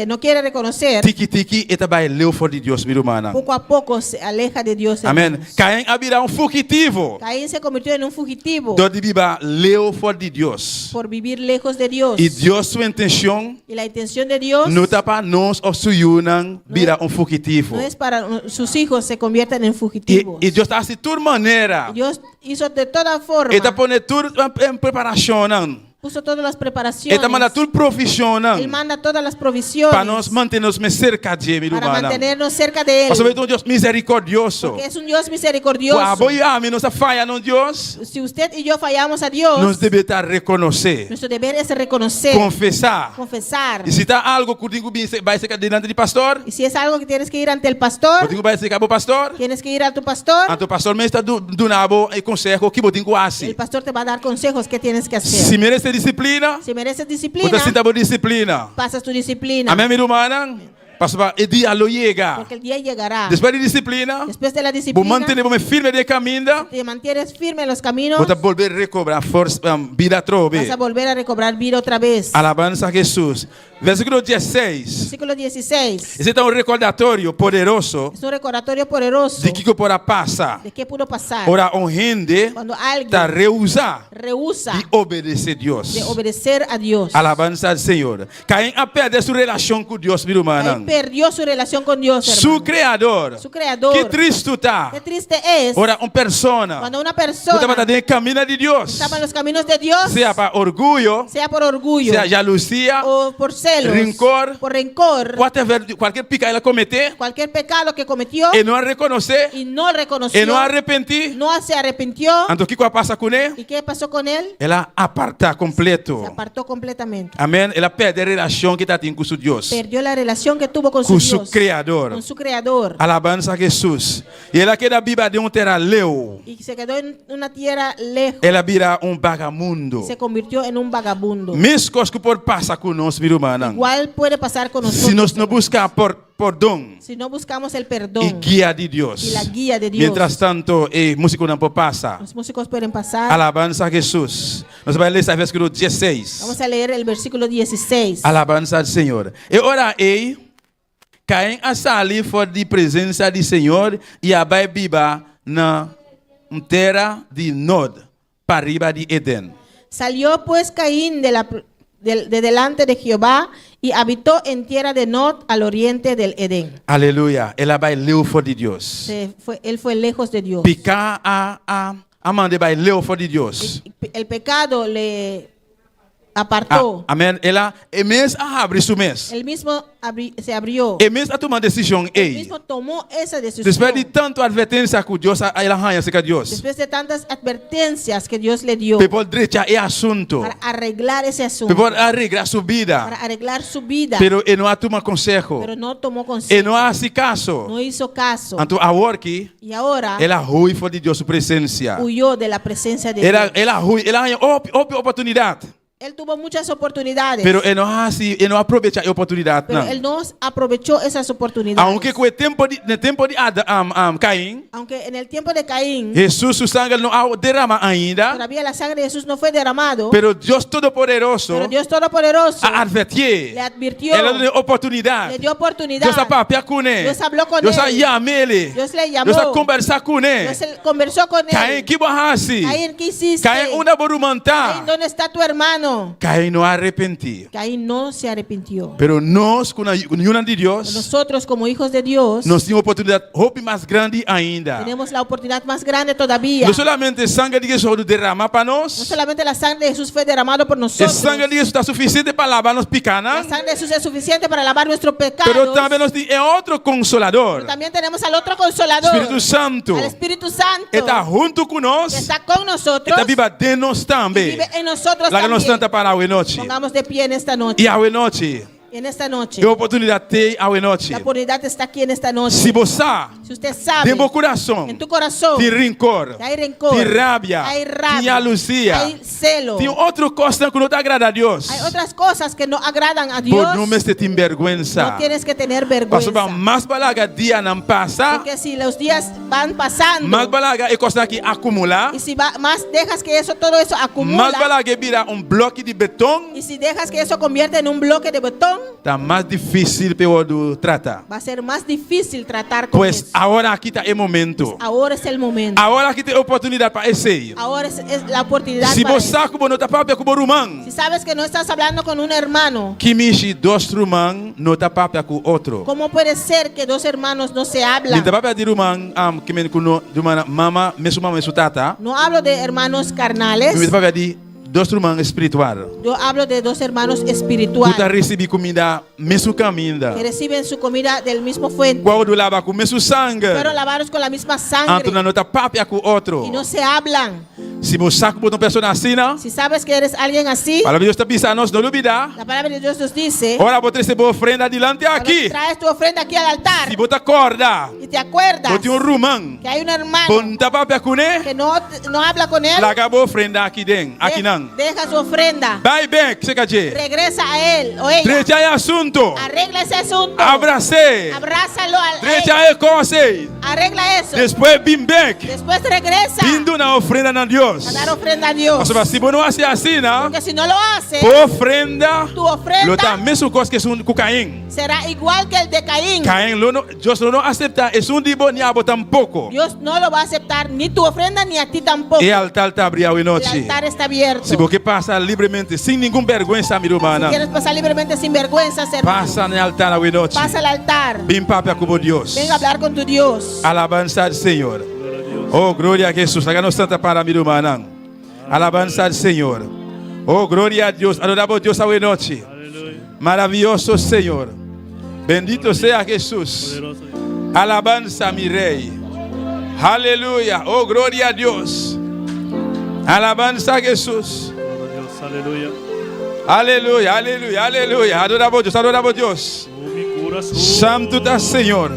no quiere reconocer, Tiki-tiki, eta vai leu fora de Deus, meu irmão. poco a poco se aleja de Dios. Amém. hermanos. Caim abrirá fugitivo. Caín se convirtió en un fugitivo Donde viva leu fora de Deus. por vivir lejos de Dios. E Deus, sua intenção, Y la intención de Dios não está para nós, ou suyunan, virar fugitivo. no es para sus hijos se conviertan en fugitivos. E Deus está assim, de toda maneira. Dios hizo de toda forma, Ele está pondo tudo em preparação. puso todas las Ele preparaciones. está mandando tudo provisão. Él manda todas las provisiones Para nós mantermos cerca de meu para irmão. mantenernos cerca de Él. Nós somos um Deus misericordioso. Que es un Dios misericordioso. Apoiamos nossa falha no Deus. Si usted y yo fallamos a Dios, Nós devemos reconhecer, nuestro deber es reconocer, confessar. confesar. E se está algo que digo vai ser diante do pastor, Y si es algo que tienes que ir ante el pastor, digo vai ser cabo pastor. tienes que ir a tu pastor. Ante o pastor me está do nabo e consejo que botinho El assim. pastor te va a dar consejos que tienes que hacer. Se merece disciplina, Si mereces disciplina, você sinta boa disciplina. pasas tu disciplina. Amém, minha irmã? Pastor, o dia lo chega. Porque el día llegará. Depois de disciplina, Después de la vou disciplina, manter firme de caminho. te mantienes firme en los caminos, Vou volver a recobrar força, vida trove. vas a volver a recobrar vida otra vez. Alabança a Jesus. Versículo 16. Versículo 16. Esse é um recordatório poderoso Es un recordatorio poderoso de que pode passar. de qué pudo pasar Ora, gente cuando alguien está rehusar rehúsa de obedecer a Deus. de obedecer a Dios. Alabança ao Senhor. Caim a perder sua relação com Deus, meu Caín irmão. perdió su relación con Dios, Su hermano. Criador. Su Creador. Que triste tu tá. Qué triste es Ora, uma persona. cuando una Você persona vai estar dentro do caminho de Deus. estaba en los caminos de Dios, Seja para orgulho, sea por orgullo seja jalusia, o por celos, rencor, por rencor, qualquer pecado ela cometer, cualquier pecado que cometió e não a reconhecer, y no reconoció, e não a arrepentir. no se arrepintió. Então, o que vai passar com ele? ¿Y qué pasó con él? Ela aparta completo. Se apartó completamente. Amém? Ela perde a relação que está tendo com seu Deus, Perdió la relación que tuvo con su com seu Dios, Criador. con su Creador. Alabança a Jesus. E ela que da Bíblia de um terra leu, Y se quedó en una tierra lejos. ela vira vagamundo. Se convirtió en un vagabundo. Mesmo coisas que pode passar conosco, meu irmão. Igual puede pasar con Se nosotros. nós não buscar perdão Si no buscamos el e perdón guia de Deus. y la guía de Dios, Mientras tanto, músico não pode passar. los músicos pueden pasar. Alabança a Jesus. Nós vamos ler esse versículo 16. Vamos a leer el versículo 16. Alabança ao Senhor. E ora ei, caem a sair fora de presença do Senhor e a Bíblia na terra de Nod, para riba de Edén. Salió pues Caín de delante de Jehová y habitó en tierra de Nod al oriente del Edén. Aleluia. Ela vai leu fora de Deus. Él fue lejos de Dios. Picar a mande vai leu fora de Deus. El pecado le apartó. Amém. Ela é mês a abrir su mês. Él mismo se abrió. É mês a tomar decisão. Él Ei. mismo tomó esa decisión. Después de tanto advertência que Deus ela arranha com Deus. Después de tantas advertencias que Dios le dio People derecha é assunto. para arreglar ese asunto, People arreglar sua vida. para arreglar su vida, Pero ele não toma consejo. pero no tomó Ele consejo, não hace caso. no hizo caso, Então a work y ahora ela rui fora de Deus sua presença. huyó de la presencia de Ela Dios. rui, ela arranha oportunidade. Él tuvo muchas oportunidades, Pero ele não aproveita a oportunidade. pero Não. él no aprovechó esas oportunidades. Aunque com o tempo de Caim, Aunque en el tiempo de Caín, Jesus seu sangue não derrama ainda. todavía la sangre de Jesús no fue derramado, Pero Deus Todo-Poderoso pero Dios Todopoderoso advertiu. le advirtió, Ela deu le oportunidade. dio oportunidad. Deus papia com ele. Dios habló con Deus él. chama ele. Dios le llamó. Deus conversar com ele. Dios conversó con Caim, él. que borrasse. Caín, ¿qué hiciste? Caim, uma Caín, borumanta. ¿dónde está tu hermano? Caim não arrepentiu. Caín no se arrepintió. Pero nós, com a união de Deus, Nosotros como hijos de Dios nós temos oportunidade mais grande ainda. tenemos la oportunidad más grande todavía. Não solamente sangue de Jesus derramar para No nós. solamente la sangre de Jesús fue derramado por O nosotros. sangue de Jesus está suficiente para lavar nos La pecados. sangre de Jesús es suficiente para lavar nuestros pecados. Pero também nós temos outro consolador. También tenemos al otro consolador, Espírito Santo. al Espíritu Santo, Está junto que conosco. está con nosotros Está viva de nós y também. vive en nosotros Lá que nós también. tanta para a noite. Pongamos de pie en esta noche. E a noite. Y en esta noche, E a oportunidade tem a noite. la oportunidad está aquí en esta noche. Se você Si usted sabe tem bom coração, en tu corazón tem rancor, que hay rencor, tem rabia, hay tem rabia, alucia, hay celo, tem outra coisa que não te agrada a Deus. hay otras cosas que no agradan a Dios, Por não me tem vergonha. no tienes que tener Pastor, vergüenza. mais balaga dia não passa, Porque si los días van pasando mais balaga é coisa que acumula, y si más dejas que todo eso mais acumula balaga vira bloco de betão, y si dejas que eso convierte en un bloque de betón, tá mais difícil para tratar. va a ser más difícil tratar con Pois eso. agora aqui está o momento. Ahora es el momento. Agora aqui tem oportunidade para esse. Ahora es la oportunidad Se para você eso. sabe que não está papel com o rumão, Si sabes que no estás hablando con un hermano, que mexe dois rumão, não está papel com outro. ¿cómo puede ser que dos hermanos no se hablan? Não está papel de rumão, que me com rumã mama, mesmo mama, mesmo tata. No hablo de hermanos carnales, Não está papel de dois rumão espiritual. yo hablo de dos hermanos Tu está espirituales recebendo comida, mesmo caminho. que reciben su comida del mismo fuente, Qual do lava com mesmo sangue. pero lavados con la misma sangre Antônio não está papel com outro. y no se hablan. Se você sabe que uma pessoa assim, não? Si sabes que eres alguien así, A palavra de Deus está pisando, não olvidar. la palabra de Dios nos dice, Ora, vou trazer boa ofrenda adiante cuando aqui. traes tu ofrenda aquí al altar Se você acorda, y te acuerdas vou ter rumão. que hay un hermano Bom, tá papel com ele. que no habla con él, Larga boa ofrenda aqui dentro, aqui não. deja su ofrenda, Vai bem, que você quer dizer? regresa a él o ella, Trecha é assunto. arregla ese asunto, Abracei. abrázalo a Trecha ella, é com você. arregla eso, Depois, bim back. después regresa Vindo na ofrenda na Deus. Dios. a dar ofrenda a Dios. Porque si vos no haces así, ¿no? Porque si no lo haces, Tu ofrenda, tu ofrenda lo también su cosa que es un Caín. será igual que el de Caín. Caín, Dios no acepta, es un divo ni abo tampoco. Dios no lo va a aceptar, ni tu ofrenda, ni a ti tampoco. El altar está abierto hoy El noche. altar está abierto. Si vos que pasa libremente, sin ninguna vergüenza, mi Si hermana, quieres pasar libremente sin vergüenza, hermano, pasa en el altar hoy noche. pasa al altar. Ven papá como Dios. Venga a hablar con tu Dios. Alabanza al Señor. Oh, gloria a Jesús. Háganos santa para mi hermana. Alabanza al Señor. Oh, gloria a Dios. Adoramos a Dios hoy noche. Maravilloso Señor. Bendito sea Jesús. Alabanza a mi Rey. Aleluya. Oh, gloria a Dios. Alabanza a Jesús. Aleluya, aleluya, aleluya. Adoramos a Dios, adoramos a Dios. Santo está Señor.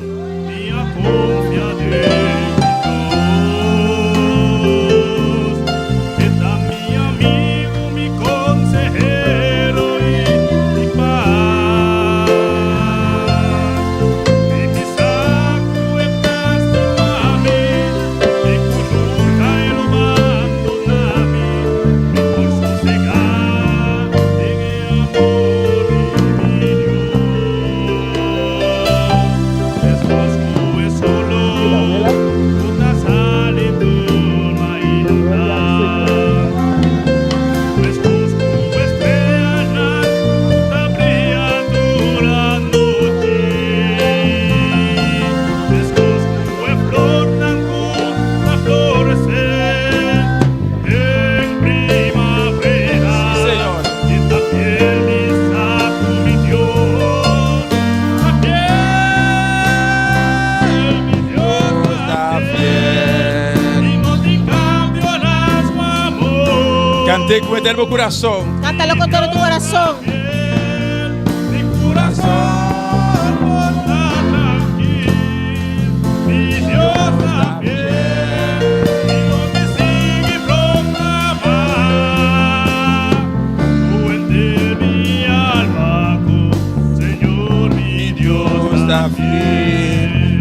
Cante con eterno corazón. Cántalo con todo tu corazón.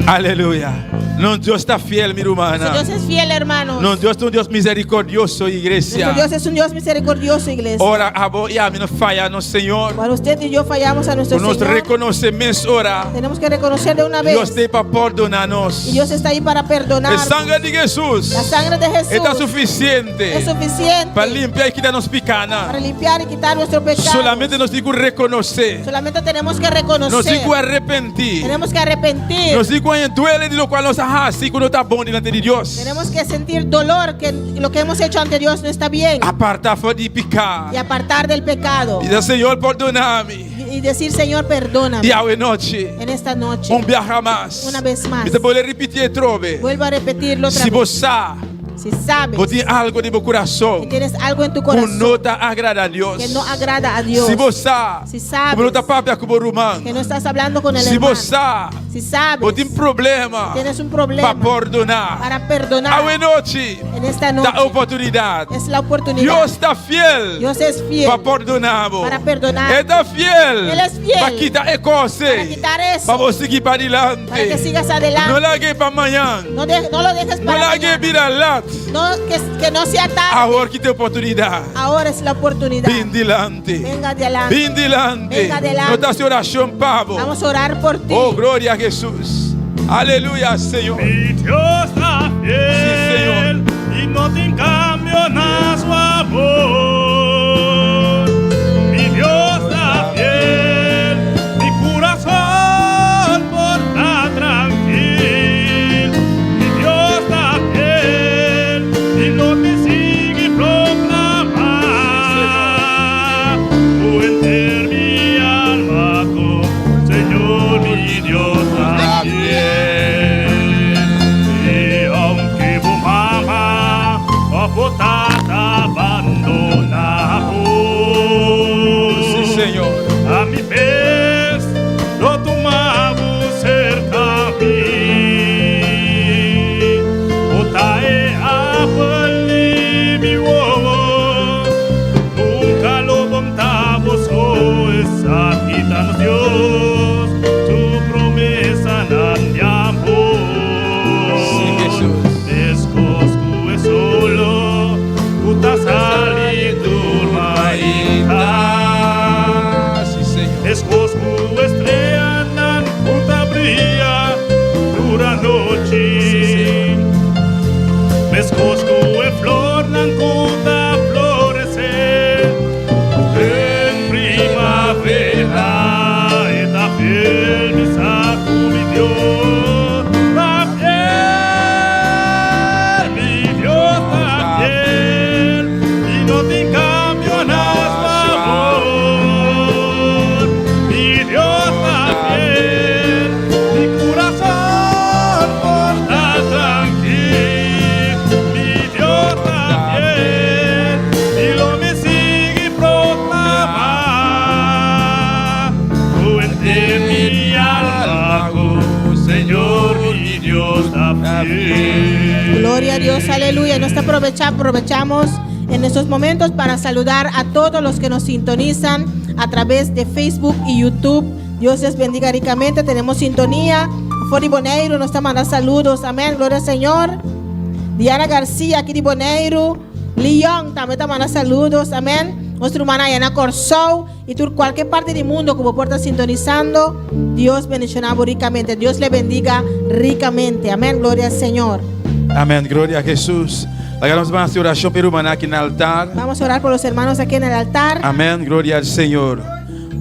Aleluya. No, Dios está fiel, mi hermana. Dios es fiel, hermano. No, Dios es un Dios misericordioso, iglesia. Nuestro Dios es un Dios misericordioso, iglesia. Ora, abo y a mí no falla, no, Señor. Cuando usted y yo fallamos a nuestro Nos Señor, reconocemos ahora. tenemos que reconocer de una vez. Dios está para perdonarnos. Y Dios está ahí para perdonar. La sangre de Jesús La sangre de Jesús está suficiente es suficiente para limpiar y quitarnos picana. para limpiar y quitar nuestro pecado. Solamente nos digo reconocer. Solamente tenemos que Nos reconocer. digo arrepentir. Tenemos que arrepentir. Nos digo duele de lo cual nos hace cuando está bon delante de Dios. Tenemos que sentir dolor que lo que hemos hecho ante Dios no está bien. Apartar de pecar. Y apartar del pecado. Y decir, Señor, perdóname. Y decir, Señor, perdóname. Y hoy noche. En esta noche. Un viaje más. Una vez más. Y te puedo repetir trove. Vuelvo a repetirlo otra Si vez. vos sabes. Si sabes Vos tienes algo en tu que corazón tienes algo en tu que corazón no te agrada a Dios. que no agrada a Dios. Si vos sabes. Si sabes Como no te papia como rumán. que no estás hablando con el Si hermano. vos sabes. Si sabes Vos tienes problema. tienes un problema Para perdonar. para perdonar. Hoy noche. En esta noche Da oportunidad. es la oportunidad. Dios está fiel. Dios es fiel Para perdonar. para perdonar. Él está fiel. Él es fiel Para quitar el cose. para quitar eso. Para vos seguir para adelante. Para que sigas adelante. No la hagas para mañana. No lo dejes No para la hagas mañana. virar No, que no sea tarde. Ahora que te oportunidad. Ahora es la oportunidad. Ven delante. Venga adelante. Ven delante. Venga adelante. No te hace oración, pavo. Vamos a orar por ti. Oh, gloria a Jesús. Aleluya, Señor. Mi Dios está fiel y no te cambio nada su amor. Mi Dios está fiel, mi corazón está tranquilo. Mi Dios está fiel y no te sigue proclamar. Enter mi alma con Señor, mi Dios está fiel. Y aunque vos mamá o potata abandonado, Sí, Señor. a mi vez lo tomamos cerca a mí. Otae apali mi huevo, nunca lo montamos, oh, esa quitanos Dios, tu promesa nan de amor. Sí, Jesús. Descosco es solo, Gloria a Dios, aleluya. Nos aprovechamos en estos momentos para saludar a todos los que nos sintonizan a través de Facebook y YouTube. Dios les bendiga ricamente. Tenemos sintonía. Fori Boneiro nos está mandando saludos. Amén. Gloria al Señor. Diana García aquí de Boneiro. Leon también te manda saludos. Amén. Nuestra hermana Yana Corsou. Y tú, cualquier parte del mundo como puerta sintonizando. Dios bendicionado ricamente. Dios le bendiga ricamente. Amén. Gloria al Señor. Amén. Gloria a Jesús. Vamos a hacer oración por hermana aquí en el altar. Vamos a orar por los hermanos aquí en el altar. Amén. Gloria al Señor.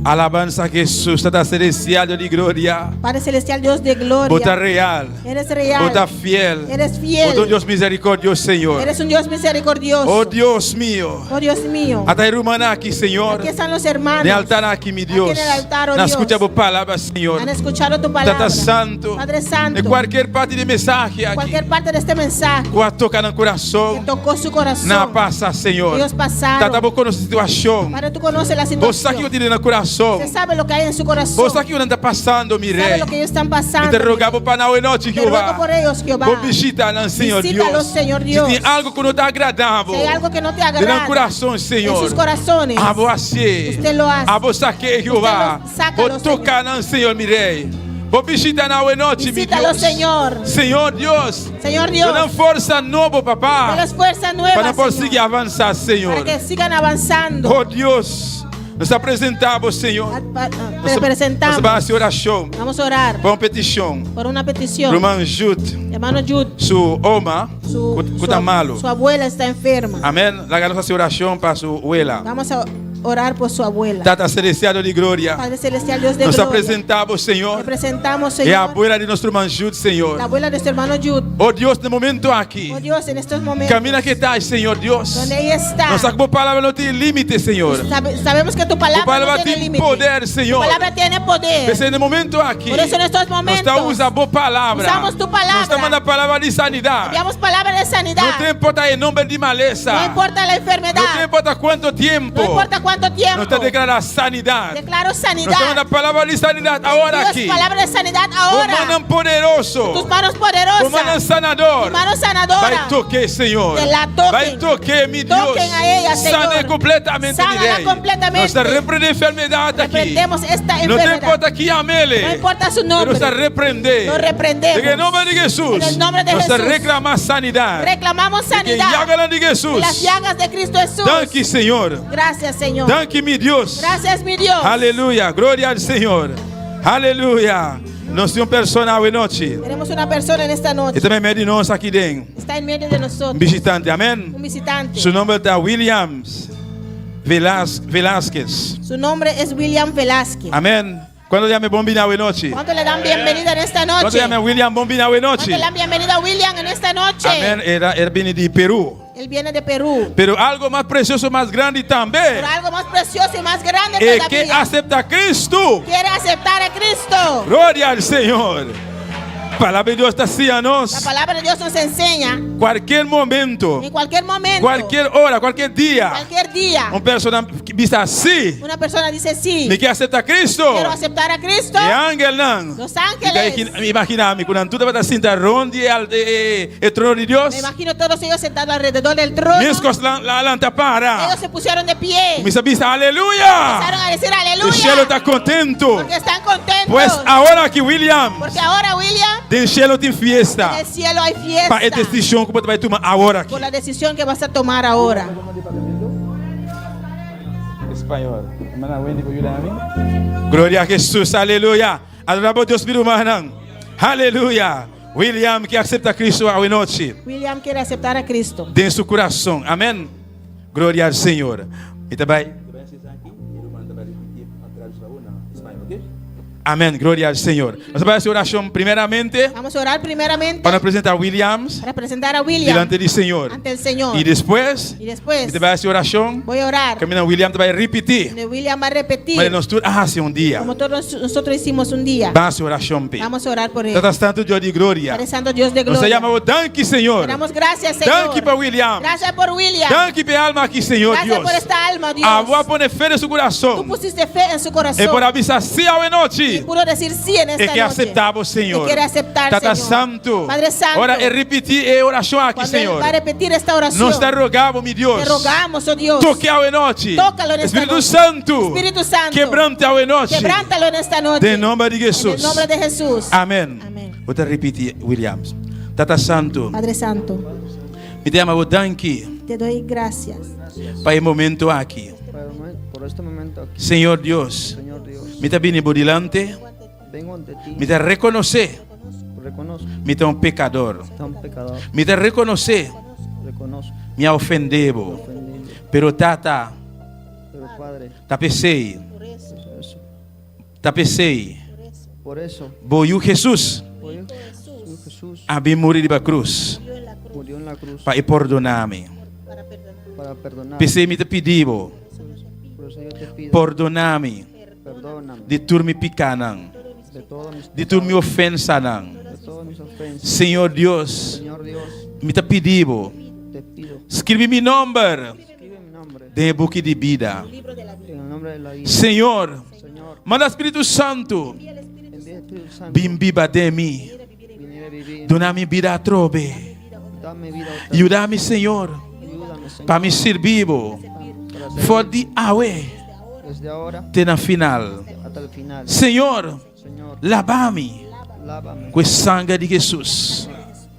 Alabanza a Jesús, Tata Celestial, Dios de gloria. Padre Celestial, Dios de gloria. Bota real. Eres real. Bota fiel. Eres fiel. Bota un Dios misericordioso, Señor. Eres un Dios misericordioso. Oh Dios mío. Oh Dios mío. Hasta hermana aquí, Señor. Aquí están los hermanos. De altar aquí, mi Dios. Aquí en el altar, oh Na Dios. escucha tu palabra, Señor. Han escuchado tu palabra. Tata Santo. Padre Santo. De cualquier parte de mensaje aquí. Cualquier parte de este mensaje Que toca no que coração. tocó su corazón. Na passa, Senhor. Dios pasaron. Tata vou conocer a situação. Padre, tú conoces la Você situación. que eu tirei no coração. Usted sabe lo que hay en su corazón. Você que anda passando, Sabe mirei. lo que ellos están pasando. Te rogava para não noite, Te ruego Jeová. por ellos, Jehová. Vou visitar, não, Senhor Visítalos, Deus. Señor Dios. Se tem algo que não está agradável. Si hay algo que no te De agrada no coração, en Senhor. sus corazones, A você. usted lo hace. A você que, Jeová. Usted lo- sácalo, Vou tocar, não, Senhor, mirei. Vou visitar na noite, meu Visítalo, Deus. Señor. Senhor Deus. Señor Dios, Dá força nova, papá. de las fuerzas Para nuevas, conseguir Señor, avançar, Senhor. para que sigan avanzando. Oh Deus, nos apresentamos, Senhor. Te presentamos. Nós vamos fazer oração. Vamos a orar Para uma petição. por una Para o petición. irmão Jude, Hermano Jude, sua oma, que está malo. su abuela está enferma. Amém? Lá vamos fazer oração para sua abuela. Vamos a orar por su abuela. Tata Celestial de glória. Padre Celestial, Dios de Nos gloria. apresentamos, Te Senhor. presentamos, E a Señor, abuela de nosso irmão Jude, Senhor. la abuela de nuestro hermano Jude. Oh Deus, no momento aqui. Oh Dios, en estos momentos, Camina que estás, Senhor Deus. donde ella está, Nossa palavra não tem limite, Senhor. sabemos que tu Tu palabra palavra no tiene tem límite. poder, Tu Senhor. palabra tiene poder. Mas no momento aqui, Por eso en estos nós momentos estamos usando a boa palavra. usamos tu palabra. Nós estamos na palavra de sanidade. enviamos palabra de sanidad. Não te importa o nome de maleza. No importa la Não te enfermedad. importa quanto tempo. No importa cuánto Nós tiempo. te declaramos sanidade. Declaro Nós estamos na sanidad. palavra de sanidade agora Dios, aqui. palabra de sanidad Tu ahora. mano poderoso. Tus manos Tu mano poderosas. sanador. Tu mano Vai sanadora. tocar, Senhor. Que la toquen. Vai tocar, meu Deus. Toquen a ella, Señor. Sana completamente, Sánala direi. completamente. Nós repreendemos a enfermidade aqui. Reprendemos esta Não te enfermedad. importa que amele. No importa su Pero nombre. nós repreender. Lo reprendemos. En el nombre de Jesús. En el nombre de Nós Jesús. reclamamos sanidade. Reclamamos Que sanidad. llaga de De Jesús. las llagas de Cristo Jesús. Danke, Senhor. Gracias, Señor. Danke, meu Deus. Gracias, mi Dios. Aleluia. Glória ao Senhor. Aleluia. Nós temos um personal em noite. Tenemos una persona en esta noche. E também meio de nós aqui dentro. Está en medio de Um nosotros. visitante. Amém? Un visitante. Seu nome é Williams Velázquez. Su nombre es William Velázquez. Amém. Quando llame bombinao em noite. ¿Cuánto le dan bienvenida en esta Quando noche? llame William bombinao em ¿Cuánto noite. le dan bienvenida a William en esta noche? Amém. Era vindo de Peru. Él viene de Perú. Pero algo mais precioso, mais grande também. Pero algo más precioso y más grande É que todavía. aceita Cristo. Quiere aceptar a Cristo. Glória ao Senhor. A palavra de Deus está assim a La nós. palabra de Dios nos enseña Qualquer momento, en cualquier momento, qualquer hora, qualquer dia, cualquier día, pessoa que diz assim, una persona dice sí, me quer aceitar Cristo. quiero aceptar a Cristo. E ángel não. Los ángeles. Imagina-me, quando tudo vai estar sentado o trono de Deus, Me imagino todos ellos sentados alrededor del trono. mescos lá para. Ellos se pusieron de pie. Me diz, aleluia. Empezaron a decir O cielo aleluya. está contento. Porque están contentos. Pois agora que William, Porque ahora, William, tem cielo tem en fiesta. el cielo hay fiesta. Para esta decisão que você vai tomar agora aqui. Por la decisión que vas a tomar ahora. Espanhol. Glória a Jesus, aleluia. Adoramos a Deus pelo manhã. Aleluia. William que aceita Cristo à noite. William quiere aceptar a Cristo. Tem seu coração. Amém. Glória ao Senhor. E também. Amém. Glória ao Senhor. Nós vamos fazer oração primeiramente Vamos a orar primeramente para apresentar Williams para presentar a William diante do Senhor. ante el Señor. E depois, Y después você vai fazer oração. voy a orar. Caminhando William vai repetir. Donde William va a repetir Mas nós tudo um dia. como todos nosotros hicimos un día. Vamos fazer oração. Vamos a orar por él. Tata Santo Deus de glória. Padre Santo, Dios de Nós gloria. chamamos danke, Senhor. Te damos gracias, Señor. Danke para William. Gracias por William. Danke para alma aqui, Senhor Gracias Deus. por esta alma, Dios. A voz pone fé no seu Tú coração. pusiste fe en su corazón. E por avisar se ao noite. Y Y pudo decir sí en esta E que noche. aceptamos, Senhor. Que quiere aceptar, Tata Señor. Santo. Padre Santo. Ora, e repetir a oração aqui, Cuando Él Senhor. va a repetir esta oración, Nós te rogamos, meu Deus. te rogamos, oh Dios, Toque ao enote. Tócalo en esta Espírito noche. Santo. Espíritu Santo. Quebrante ao enote. quebrántalo en esta noche. Em nome de En Jesus. el nombre de Jesús. Amém. Amém. Vou te repetir, Williams. Tata Santo, Padre Santo, me dê uma danke te doy gracias para o momento aqui. Por este momento aquí, Senhor Deus, Señor Dios, me está vindo por delante, vengo ante ti, me está reconhecer, reconozco me está um pecador, que soy un pecador, me está reconhecer, reconozco me ofendeu, ofendido, pero Tata, pero Padre, tá pensei, por eso, boiu Jesus, hoy Jesús a bem morrer na cruz, murió en la cruz para perdonar-me. para perdonar. Pensei me te pediu, Por eso yo te pido, perdonar-me perdóname de tudo me picanam, de todas mis de tudo me ofensa não. de todas mis ofensas. Senhor Deus, Señor Dios, me te pediu, te pido, escreve meu nome escribe mi nombre de book de vida. en el nombre de la vida. Senhor, Señor, manda Espírito Santo, envía Espíritu Santo, bimbiba de mim, viniera a vivir, dona-me vida a trobe, dame vida otra vez. ajuda-me, Senhor, Ayúdame, Señor, para me servir, para servir for de awe, desde ahora até na final. hasta el final. Senhor, Señor, lava-me lávame com o sangue de Jesus,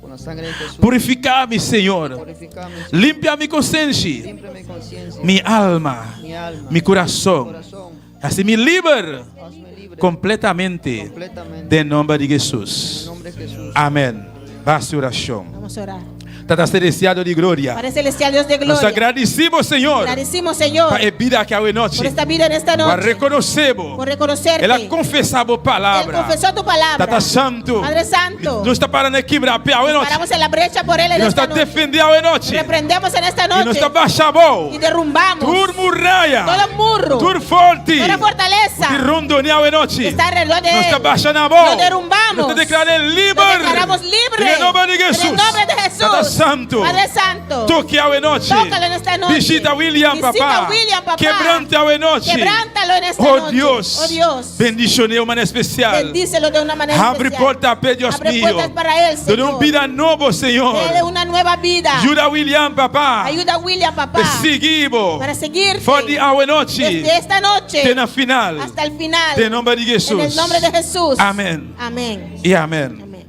con la sangre de Jesús. purifica-me, Senhor, Purificame, limpa minha consciência, limpia mi conciencia, minha alma, mi alma, meu coração, corazón. assim me livre Hazme libre completamente, completamente em nome de en Jesus. nombre de Jesús. Amém. Basta oração. Vamos a orar. Tata Celestial de glória. Padre Celestial, Dios de Nós gloria, agradecemos, Senhor, agradecemos, Señor, para a vida que há noite. por esta vida en esta Para noche, reconhecemos. por reconocerte. Ela confessava a Él palavra. confesó tu palabra. Tata Santo. Padre Santo, Não está parando aqui para a noite. paramos en la brecha por Él en Nós esta está noche. defendendo a noite. Reprendemos en esta E nós noche está baixando. y derrumbamos Tur muralha. todo murro, Tur forte. toda fortaleza De rondonear a noite. que está alrededor de Nós está Él. baixando a Lo mão. derrumbamos. Nós está declarando Lo livre. declaramos libre. Em nome de En Jesus. el nombre de Jesús. Tata Santo. Padre Santo, Toque ao noite. tócalo en esta noche. Visita William, Visita papá. William, papá. Quebrante ao noite. Quebrántalo en esta Oh noche. Deus. Oh Dios. Bendicione uma maneira especial. Bendícelo de una manera Abre especial. porta para Deus Abre mío. puertas para Él, Dê Señor. vida novo, Senhor. Dele una nueva vida. Ajuda William, papá. Ayuda a William, papá, Seguimos. para seguirte Fode ao noite. desde esta noche Até na final. hasta el final. Em nome de Jesus. En el nombre de Jesús. Amém. Amén. E amém. Amén.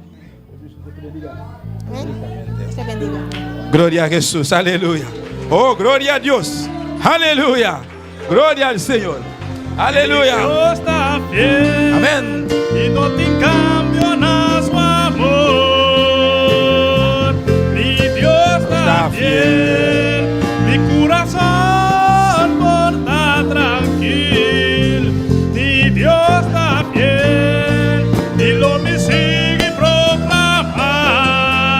Amén. Dios te bendiga. Glória a Jesus. Aleluia. Oh, glória a Deus. Aleluia. Glória ao Senhor. Aleluia. Dios está fiel Amém. y no te cambio nada su amor. Mi Dios está fiel, mi corazón porta tranquilo. Mi Dios está fiel y lo me sigue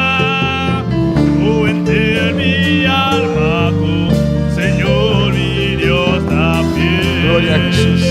proclamar. Oh, entera mi alma, tu Señor, mi Dios está fiel. Glória a Jesus.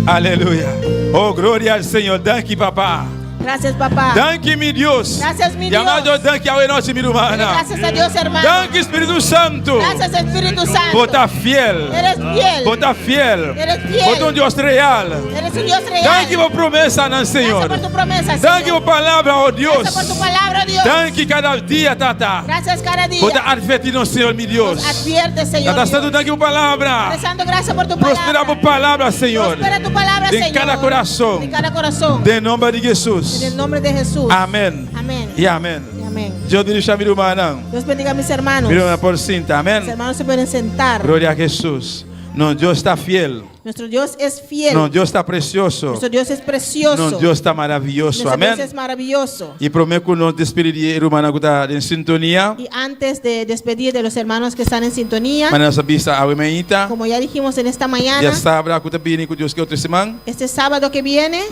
Aleluia. Oh, glória ao Senhor. Danke, papá. Gracias, papá. Danke, meu Deus. Gracias, mi Dios. Llamado danke ao nosso meu irmão. Gracias a Dios, hermano. Danke, Espírito Santo. Gracias, Espíritu Santo. Por estar fiel. Eres fiel. Por estar fiel. Eres fiel. Por um Deus real. Eres un Dios real. Danke por promessa, não, Senhor. Gracias por tu promesa, Danke Señor. por palavra, oh Deus. Gracias por tu palabra, Dios. Danke cada dia, Tata. Gracias cada día. Por estar advertindo, Senhor, meu Deus. Advierte, Señor. Tata Dios. Santo, danke por palavra. Padre Santo, gracias por tu Prospera palabra. por palavra, Senhor. Prospera tu palabra, De Señor. cada coração. De cada corazón. De nome de En Jesus. el nombre de Jesús. Amém. Amén. E amém. Y amén. Deus dirige a minha irmã, não. Dios bendiga a mis hermanos. Minha irmã por cinta, Mis amém. hermanos se pueden sentar. Glória a Jesus. Não, Deus está fiel. Nuestro Dios es fiel. Não, Deus está precioso. Nuestro Dios es precioso. Não, Deus está maravilhoso, Nuestro amém. Dios es maravilloso. E prometo que nós despedir de irmã que está em sintonia. Y antes de despedir de los hermanos que están en sintonía, Mas nós avisa a irmãita. como ya dijimos en esta mañana, Já sabe que está vindo com Deus que outra semana. este sábado que viene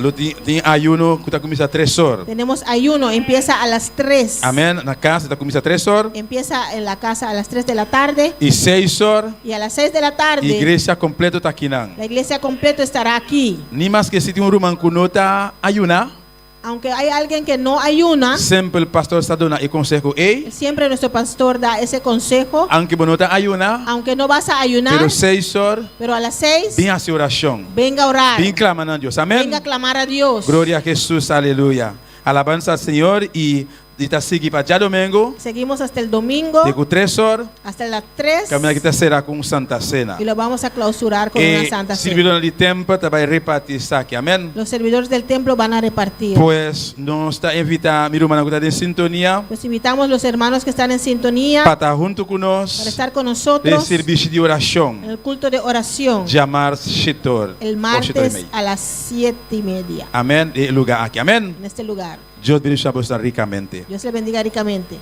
Tem ayuno que está começando a 3 horas. tenemos ayuno. Empieza a las 3. Amém. Na casa está começando a 3 horas. Empieza en la casa a las 3 de la tarde. E 6 horas. Y a las 6 de la tarde, Igreja completa está aqui. la iglesia completa estará aquí. Nem mais que se tem um irmão que não está ayuna. Aunque hay alguien que no ayuna, sempre o pastor está dando el consejo. Ei, siempre nuestro pastor da ese consejo. aunque você não está ayunar, Aunque no vas a ayunar, pero 6 horas, pero a las 6, vem a sua oração. venga a orar. Vem clamando a Deus. Amém? Venga a clamar a Dios. Glória a Jesus, aleluia. Alabanza al Senhor e está seguindo para já domingo, Seguimos hasta el domingo, de 3 horas, hasta las 3, caminho que será com Santa Cena. y lo vamos a clausurar con una E santa cena. servidor de tempo vai repartir saque. Amém? Los servidores del templo van a repartir. Pues nos está invitando, mi hermano que está en sintonía, Los invitamos los hermanos que están en sintonía para estar junto para conosco, estar con de nosotros serviço de en oração, el culto de oración llamar Shetor, el martes a las 7:30 amém, e lugar aqui, amém. en este lugar. Deus bendiga você ricamente. Dios le bendiga ricamente.